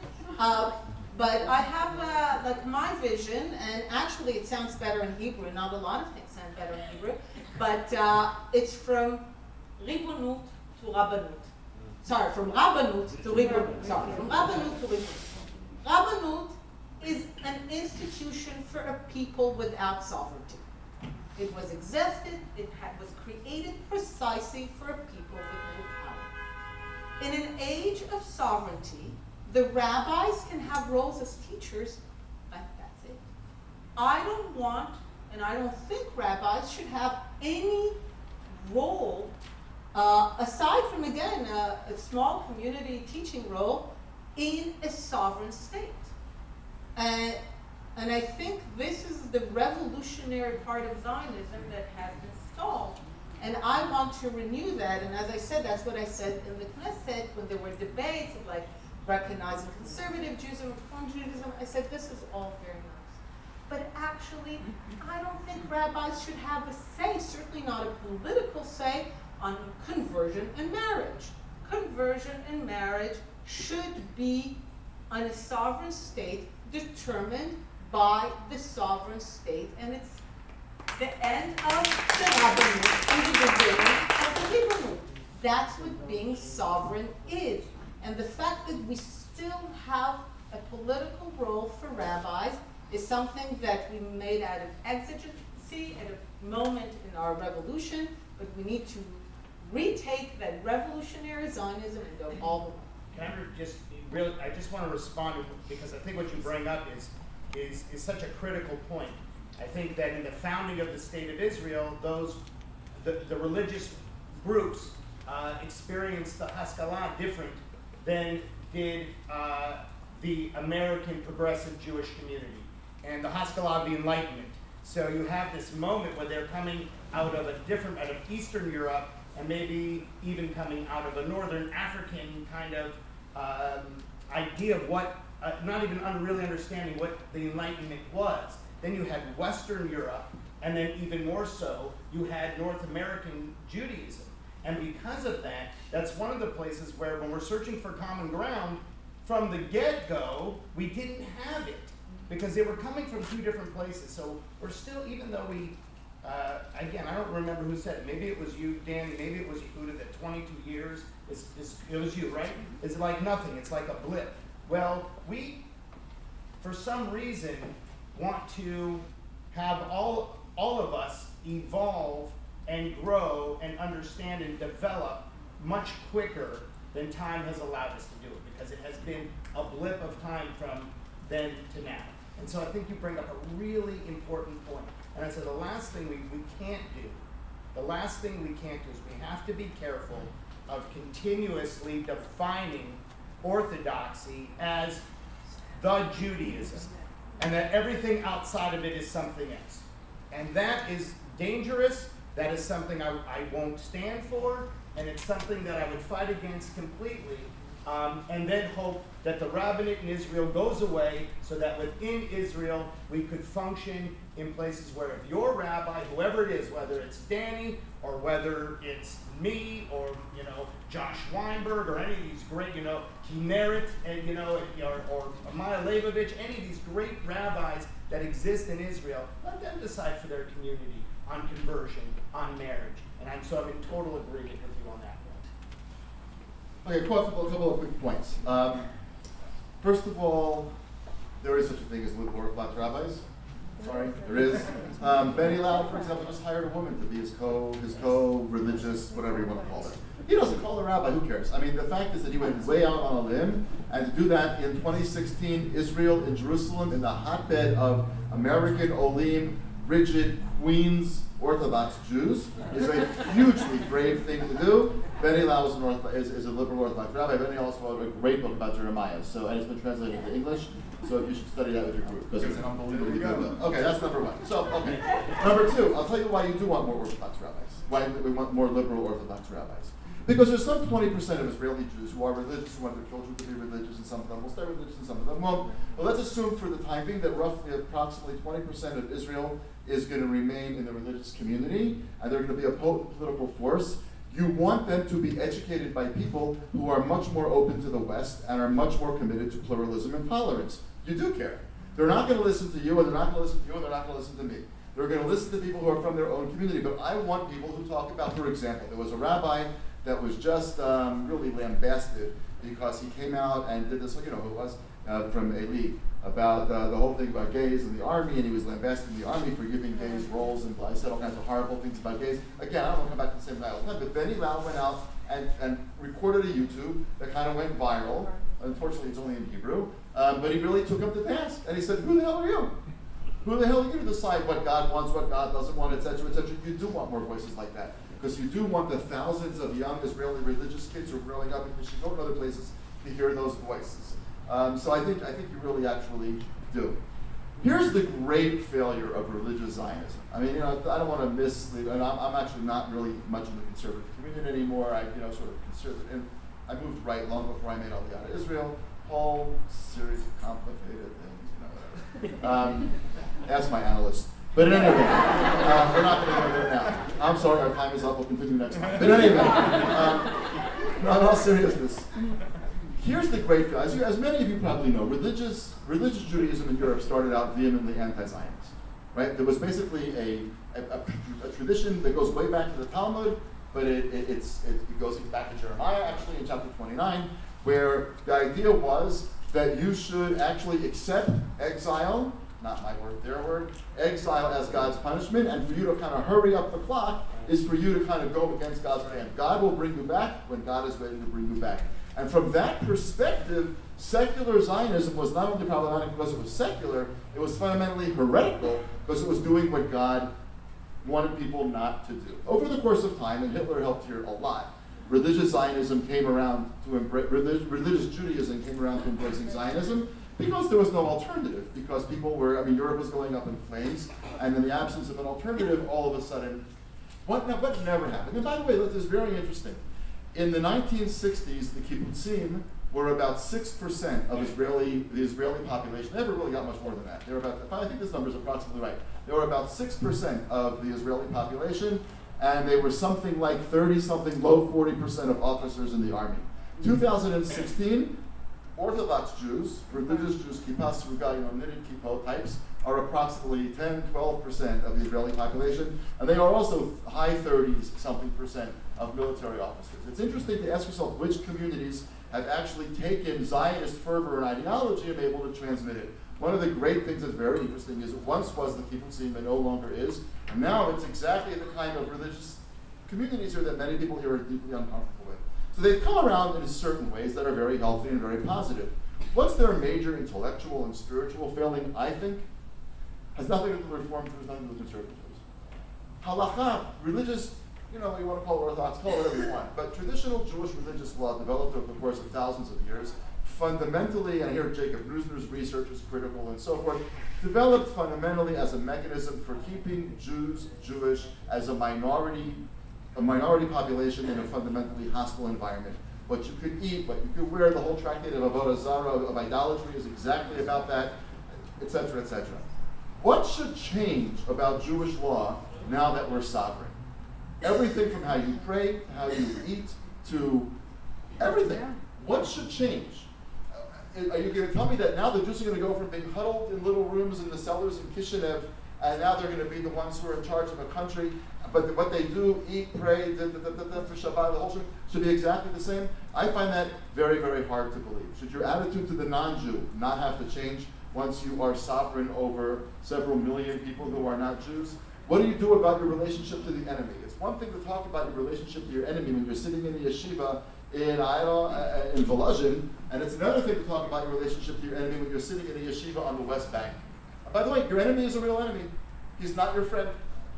But I have my vision, and actually it sounds better in Hebrew. Not a lot of things sound better in Hebrew, but it's from Ribonut to Rabbanut. Sorry, from Rabbanut to Ribonut. Sorry, from Rabbanut to Ribonut. Rabbanut is an institution for a people without sovereignty. It was existed, was created precisely for a people with no power. In an age of sovereignty, the rabbis can have roles as teachers, but that's it. I don't want, and I don't think rabbis should have any role, aside from, again, a small community teaching role in a sovereign state. And I think this is the revolutionary part of Zionism that has been stalled. And I want to renew that. And as I said, that's what I said in the Knesset when there were debates of recognizing conservative Jews and Reform Judaism. I said, this is all very nice. But actually, I don't think rabbis should have a say, certainly not a political say, on conversion and marriage. Conversion and marriage should be on a sovereign state determined by the sovereign state, and it's the end of the Rabbanut and the beginning of the Ribonut. That's what being sovereign is. And the fact that we still have a political role for rabbis is something that we made out of exigency at a moment in our revolution, but we need to retake that revolutionary Zionism and go all the way. Can I just want to respond because I think what you bring up is such a critical point. I think that in the founding of the state of Israel, the religious groups experienced the Haskalah different than did the American progressive Jewish community, and the Haskalah of the Enlightenment. So you have this moment where they're coming out of Eastern Europe, and maybe even coming out of a Northern African kind of idea of what, not even really understanding what the Enlightenment was. Then you had Western Europe, and then even more so, you had North American Judaism. And because of that, that's one of the places where when we're searching for common ground, from the get-go, we didn't have it. Because they were coming from two different places. So we're still, even though we, again, I don't remember who said it. Maybe it was you, Danny, maybe it was Yehuda, that 22 years, it was you, right? It's like nothing, it's like a blip. Well, we, for some reason, want to have all of us evolve and grow and understand and develop much quicker than time has allowed us to do it, because it has been a blip of time from then to now. And so I think you bring up a really important point. And I said the last thing we can't do, is we have to be careful of continuously defining Orthodoxy as the Judaism, and that everything outside of it is something else. And that is dangerous. That is something I won't stand for, and it's something that I would fight against completely, and then hope that the rabbinate in Israel goes away so that within Israel we could function in places where if your rabbi, whoever it is, whether it's Danny or whether it's me or Josh Weinberg or any of these great Kinneret and or Maya Leibovich, any of these great rabbis that exist in Israel, let them decide for their community on conversion, on marriage, and so I'm in total agreement with you on that point. Okay, a couple of quick points. First of all, there is such a thing as liberal Orthodox rabbis. Sorry, there is. Ben Lau, for example, just hired a woman to be his co-religious, whatever you want to call it. He doesn't call the rabbi, who cares? I mean, the fact is that he went way out on a limb, and to do that in 2016, Israel, in Jerusalem, in the hotbed of American, Olim, rigid, Queens, Orthodox Jews, is a hugely brave thing to do. Ben Lau is a liberal Orthodox rabbi. Ben also wrote a great book about Jeremiah, and it's been translated into English, so you should study that with your group, because it's an unbelievably good book. Okay, that's number one. So, okay. Number two, I'll tell you why you do want more Orthodox rabbis, why we want more liberal Orthodox rabbis. Because there's some 20% of Israeli Jews who are religious, who want their children to be religious, and some of them will stay religious, and some of them won't. Well, let's assume for the time being that approximately 20% of Israel is going to remain in the religious community, and they're going to be a political force. You want them to be educated by people who are much more open to the West and are much more committed to pluralism and tolerance. You do care. They're not going to listen to you, and they're not going to listen to you, and they're not going to listen to me. They're going to listen to people who are from their own community. But I want people who talk about, for example, there was a rabbi that was just really lambasted because he came out and did this, who it was, from Eli, about the whole thing about gays in the army, and he was lambasting the army for giving gays roles, and I said all kinds of horrible things about gays. Again, I don't want to come back to the same guy all the time, but Ben Lau went out and recorded a YouTube that kind of went viral. Unfortunately, it's only in Hebrew, but he really took up the task, and he said, who the hell are you? Who the hell are you to decide what God wants, what God doesn't want, etc., etc.? You do want more voices like that, because you do want the thousands of young Israeli religious kids who are growing up in Fishkoff and other places to hear those voices. So I think you really actually do. Here's the great failure of religious Zionism. I mean, I don't want to mislead, and I'm actually not really much in the conservative community anymore. I, sort of conservative, and I moved right long before I made Aliyah to Israel. Whole series of complicated things, whatever. Ask my analyst. But in any event, we're not going to go there now. I'm sorry, our time is up. We'll continue next time. But in any event, no, in all seriousness, here's the great thing. As many of you probably know, religious Judaism in Europe started out vehemently anti-Zionist. Right? There was basically a tradition that goes way back to the Talmud, but it goes back to Jeremiah, actually, in chapter 29, where the idea was that you should actually accept exile, not my word, their word, exile as God's punishment, and for you to kind of hurry up the clock is for you to kind of go against God's command. God will bring you back when God is ready to bring you back. And from that perspective, secular Zionism was not only problematic because it was secular, it was fundamentally heretical because it was doing what God wanted people not to do. Over the course of time, and Hitler helped here a lot, religious Zionism came around to embrace, religious Judaism came around to embracing Zionism because there was no alternative, because people were, Europe was going up in flames, and in the absence of an alternative, all of a sudden, what never happened? And by the way, this is very interesting. In the 1960s, the kibbutzim were about 6% of the Israeli population. They never really got much more than that. They were about, I think this number is approximately right. They were about 6% of the Israeli population, and they were something like 30-something, low 40% of officers in the army. 2016, Orthodox Jews, religious Jews, kippah sruga, knitted kippah types, are approximately 10-12% of the Israeli population, and they are also high 30s-something percent of military officers. It's interesting to ask yourself which communities have actually taken Zionist fervor and ideology and been able to transmit it. One of the great things that's very interesting is it once was the kibbutzim, but no longer is, and now it's exactly the kind of religious communities here that many people here are deeply uncomfortable with. So they've come around in certain ways that are very healthy and very positive. What's their major intellectual and spiritual failing, I think, has nothing to do with Reform Jews, nothing to do with conservative Jews. Halakha, religious, you want to call it Orthodox, call it whatever you want, but traditional Jewish religious law developed over the course of thousands of years fundamentally, and here Jacob Neusner's research is critical and so forth, developed fundamentally as a mechanism for keeping Jews, Jewish, as a minority population in a fundamentally hostile environment. What you could eat, what you could wear, the whole tractate of Avodah Zarah, of idolatry is exactly about that, etc., etc. What should change about Jewish law now that we're sovereign? Everything from how you pray, to how you eat, to everything. What should change? Are you going to tell me that now the Jews are going to go from being huddled in little rooms in the cellars in Kishinev, and now they're going to be the ones who are in charge of a country, but what they do, eat, pray, for Shabbat, the whole thing, should be exactly the same? I find that very, very hard to believe. Should your attitude to the non-Jew not have to change once you are sovereign over several million people who are not Jews? What do you do about your relationship to the enemy? It's one thing to talk about your relationship to your enemy when you're sitting in the yeshiva in Volozhin, and it's another thing to talk about your relationship to your enemy when you're sitting in a yeshiva on the West Bank. And by the way, your enemy is a real enemy. He's not your friend.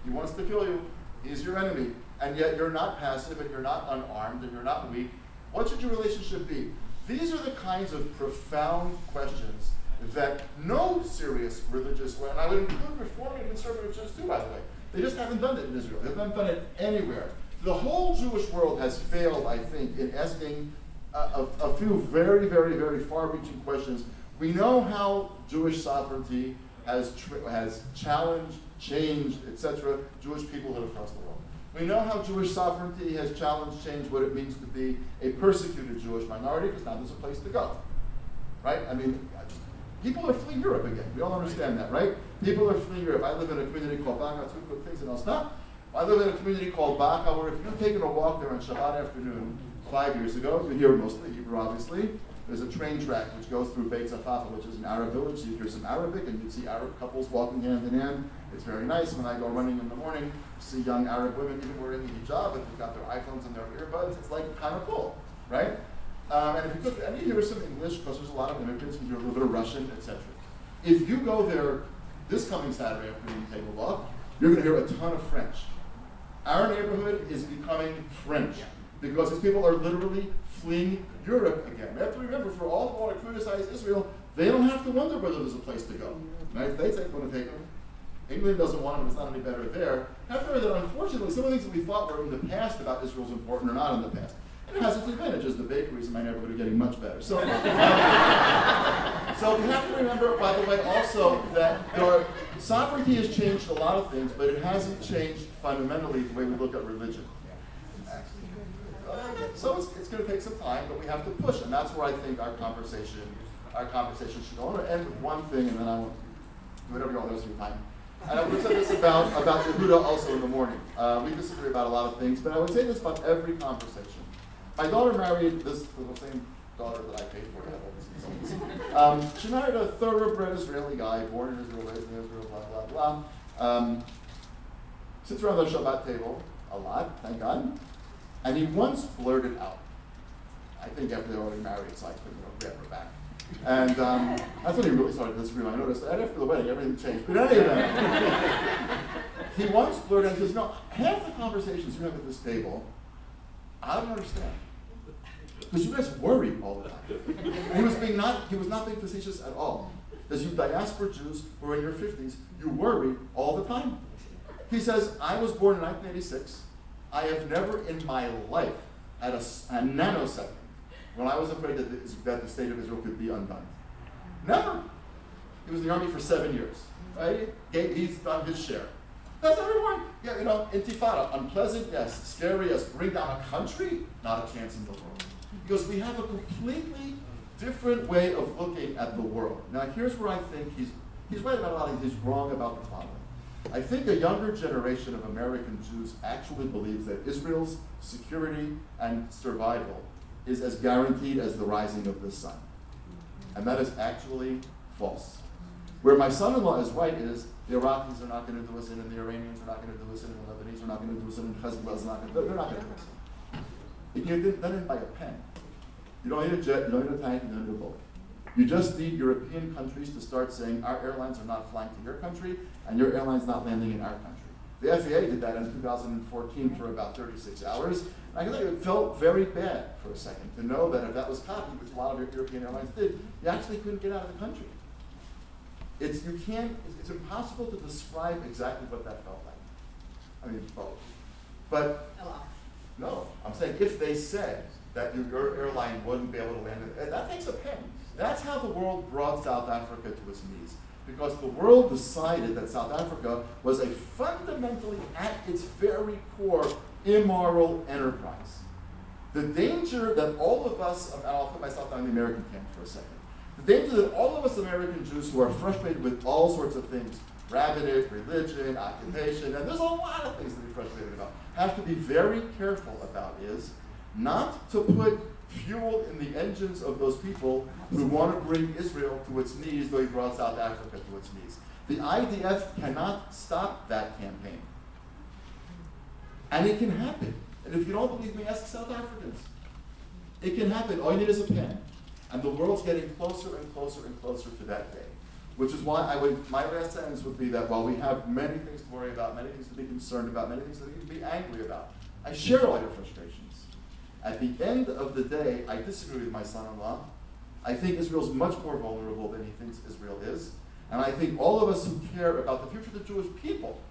He wants to kill you. He's your enemy. And yet you're not passive, and you're not unarmed, and you're not weak. What should your relationship be? These are the kinds of profound questions that no serious religious, and I would include Reform and conservative Jews too, by the way. They just haven't done it in Israel. They haven't done it anywhere. The whole Jewish world has failed, I think, in asking a few very, very, very far-reaching questions. We know how Jewish sovereignty has challenged, changed, etc., Jewish peoplehood across the world. We know how Jewish sovereignty has challenged, changed what it means to be a persecuted Jewish minority, because now there's a place to go, right? I mean, people are fleeing Europe again. We all understand that, right? People are fleeing Europe. I live in a community called Baca, two quick things, and I'll stop. I live in a community called Baca, where if you've taken a walk there on Shabbat afternoon 5 years ago, you hear mostly Hebrew, obviously. There's a train track which goes through Beit Zafafa, which is an Arab village. So you hear some Arabic, and you see Arab couples walking hand in hand. It's very nice. When I go running in the morning, you see young Arab women even wearing a hijab, and they've got their iPhones and their earbuds. It's like kind of cool, right? And if you could, and you hear some English, because there's a lot of immigrants, you hear a little bit of Russian, etc. If you go there this coming Saturday afternoon, take a walk, you're going to hear a ton of French. Our neighborhood is becoming French because these people are literally fleeing Europe again. We have to remember, for all who want to criticize Israel, they don't have to wonder whether there's a place to go. The United States ain't going to take them. England doesn't want them. It's not any better there. Have to remember that, unfortunately, some of the things that we thought were in the past about Israel's important are not in the past. It has its advantages. The bakeries in my neighborhood are getting much better. So, so we have to remember, by the way, also that sovereignty has changed a lot of things, but it hasn't changed fundamentally the way we look at religion. So it's going to take some time, but we have to push, and that's where I think our conversation should go. I want to end with one thing, and then I won't do whatever you all have your time. And I would say this about Yehuda also in the morning. We disagree about a lot of things, but I would say this about every conversation. My daughter married the same daughter that I paid for to have all these things. She married a thoroughbred Israeli guy, born in Israel, raised in Israel, blah, blah, blah. Sits around the Shabbat table a lot, thank God. And he once blurted out, I think after they were already married, so I couldn't grab her back. And that's when he really started to disagree. I noticed that after the wedding, everything changed. But in any event, he once blurted out, he says, no, half the conversations you have at this table, I don't understand. Because you guys worry all the time. And he was not being facetious at all. As you diaspora Jews who are in your 50s, you worry all the time. He says, I was born in 1986. I have never in my life had a nanosecond when I was afraid that the state of Israel could be undone. Never. He was in the army for 7 years. Right? He's done his share. That's everyone. Yeah, intifada, unpleasant, yes. Scary, yes. Bring down a country, not a chance in the world. Because we have a completely different way of looking at the world. Now, here's where I think he's right about a lot of things. He's wrong about the following. I think a younger generation of American Jews actually believes that Israel's security and survival is as guaranteed as the rising of the sun. And that is actually false. Where my son-in-law is right is the Iraqis are not going to do us in, and the Iranians are not going to do us in, and the Lebanese are not going to do us in, and Hezbollah is not going to do us in. They're not going to do us in. You get done in by a pen. You don't need a jet, you don't need a tank, you don't need a bullet. You just need European countries to start saying our airlines are not flying to your country, and your airline's not landing in our country. The FAA did that in 2014 for about 36 hours. I can tell you, it felt very bad for a second to know that if that was copied, which a lot of European airlines did, you actually couldn't get out of the country. It's impossible to describe exactly what that felt like. I mean, both. But no, I'm saying if they said that your airline wouldn't be able to land it, that takes a pen. That's how the world brought South Africa to its knees. Because the world decided that South Africa was a fundamentally, at its very core, immoral enterprise. The danger that all of us, and I'll put myself down in the American camp for a second, the danger that all of us American Jews who are frustrated with all sorts of things, rabbinate, religion, occupation, and there's a lot of things to be frustrated about, have to be very careful about is not to put fuel in the engines of those people who want to bring Israel to its knees, though he brought South Africa to its knees. The IDF cannot stop that campaign. And it can happen. And if you don't believe me, ask South Africans. It can happen. All you need is a pen. And the world's getting closer and closer and closer to that day. Which is why my last sentence would be that while we have many things to worry about, many things to be concerned about, many things to be angry about, I share all your frustrations. At the end of the day, I disagree with my son-in-law. I think Israel's much more vulnerable than he thinks Israel is. And I think all of us who care about the future of the Jewish people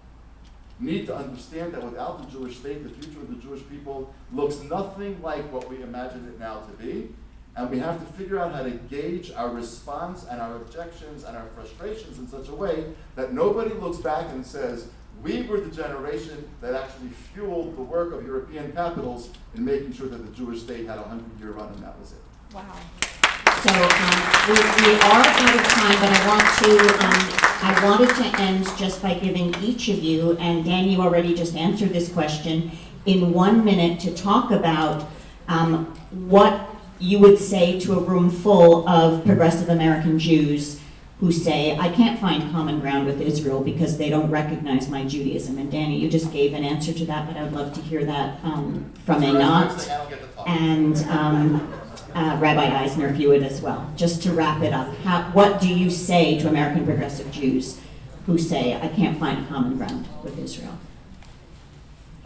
need to understand that without the Jewish state, the future of the Jewish people looks nothing like what we imagine it now to be. And we have to figure out how to gauge our response and our objections and our frustrations in such a way that nobody looks back and says, we were the generation that actually fueled the work of European capitals in making sure that the Jewish state had a 100-year run, and that was it. Wow. So we are out of time, but I wanted to end just by giving each of you, and Dan, you already just answered this question, in 1 minute to talk about what you would say to a room full of progressive American Jews who say, I can't find common ground with Israel because they don't recognize my Judaism. And Danny, you just gave an answer to that, but I would love to hear that from Einat and Rabbi Eisner, if you would as well. Just to wrap it up, what do you say to American progressive Jews who say, I can't find common ground with Israel?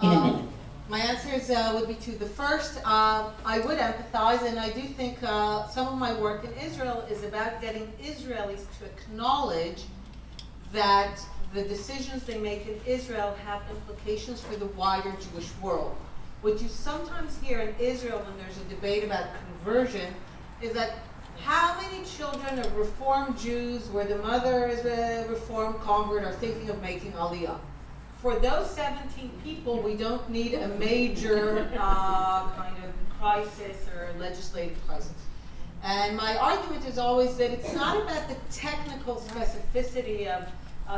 In a minute. My answers would be two. The first, I would empathize, and I do think some of my work in Israel is about getting Israelis to acknowledge that the decisions they make in Israel have implications for the wider Jewish world. What you sometimes hear in Israel when there's a debate about conversion is that how many children of Reformed Jews where the mother is a Reformed convert are thinking of making Aliyah? For those 17 people, we don't need a major kind of crisis or legislative crisis. And my argument is always that it's not about the technical specificity of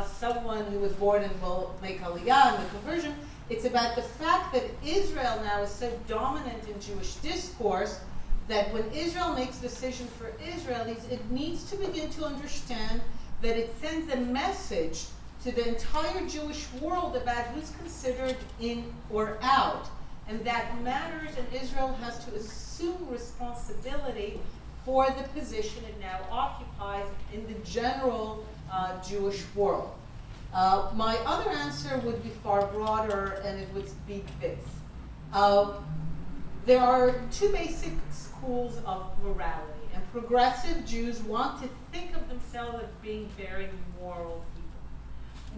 someone who was born and will make Aliyah and the conversion. It's about the fact that Israel now is so dominant in Jewish discourse that when Israel makes a decision for Israelis, it needs to begin to understand that it sends a message to the entire Jewish world about who's considered in or out. And that matters, and Israel has to assume responsibility for the position it now occupies in the general Jewish world. My other answer would be far broader, and it would be this. There are two basic schools of morality, and progressive Jews want to think of themselves as being very moral people.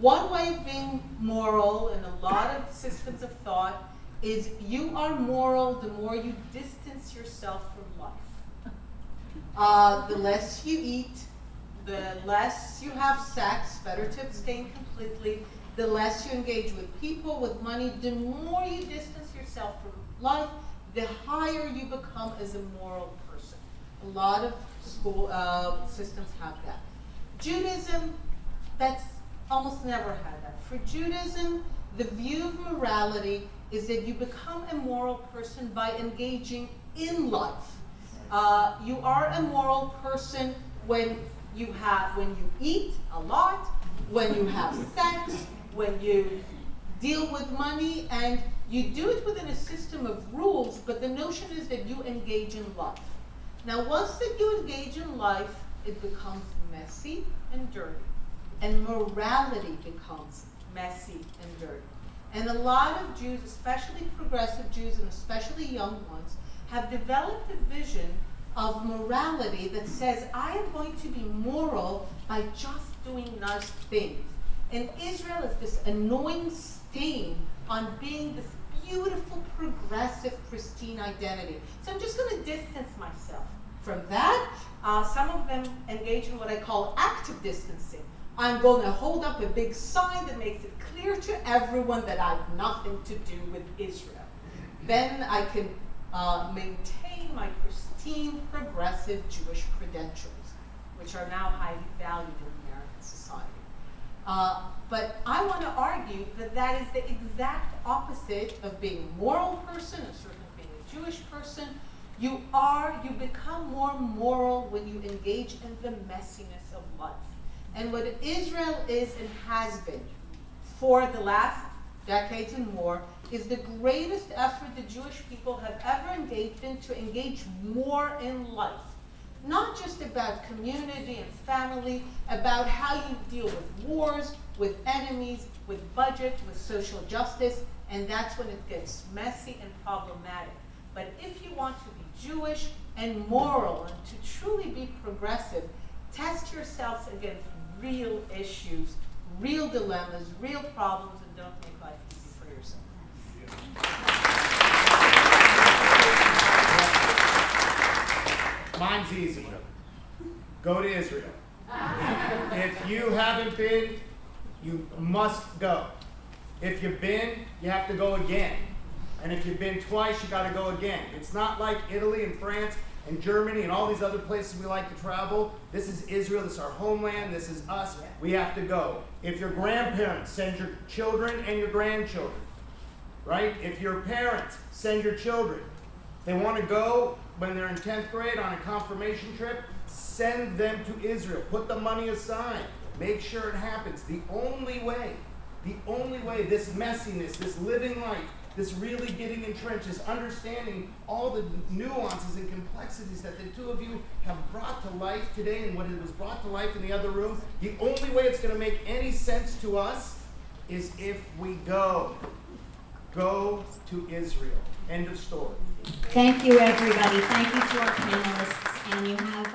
One way of being moral in a lot of systems of thought is you are moral the more you distance yourself from life. The less you eat, the less you have sex, better to abstain completely, the less you engage with people, with money, the more you distance yourself from life, the higher you become as a moral person. A lot of school systems have that. Judaism, that's almost never had that. For Judaism, the view of morality is that you become a moral person by engaging in life. You are a moral person when you eat a lot, when you have sex, when you deal with money, and you do it within a system of rules, but the notion is that you engage in life. Now, once that you engage in life, it becomes messy and dirty. And morality becomes messy and dirty. And a lot of Jews, especially progressive Jews and especially young ones, have developed a vision of morality that says, I am going to be moral by just doing nice things. And Israel is this annoying stain on being this beautiful, progressive, pristine identity. So I'm just going to distance myself from that. Some of them engage in what I call active distancing. I'm going to hold up a big sign that makes it clear to everyone that I have nothing to do with Israel. Then I can maintain my pristine, progressive Jewish credentials, which are now highly valued in American society. But I want to argue that that is the exact opposite of being a moral person, and certainly being a Jewish person. You become more moral when you engage in the messiness of life. And what Israel is and has been for the last decades and more is the greatest effort the Jewish people have ever engaged in to engage more in life. Not just about community and family, about how you deal with wars, with enemies, with budget, with social justice, and that's when it gets messy and problematic. But if you want to be Jewish and moral and to truly be progressive, test yourselves against real issues, real dilemmas, real problems, and don't make life easy for yourself. Mine's easy. Go to Israel. If you haven't been, you must go. If you've been, you have to go again. And if you've been twice, you got to go again. It's not like Italy and France and Germany and all these other places we like to travel. This is Israel. This is our homeland. This is us. We have to go. If your grandparents, send your children and your grandchildren. Right? If your parents, send your children. They want to go when they're in 10th grade on a confirmation trip, send them to Israel. Put the money aside. Make sure it happens. The only way, this messiness, this living life, this really getting entrenched, this understanding all the nuances and complexities that the two of you have brought to life today and what it was brought to life in the other room, the only way it's going to make any sense to us is if we go. Go to Israel. End of story. Thank you, everybody. Thank you to our panelists. And you have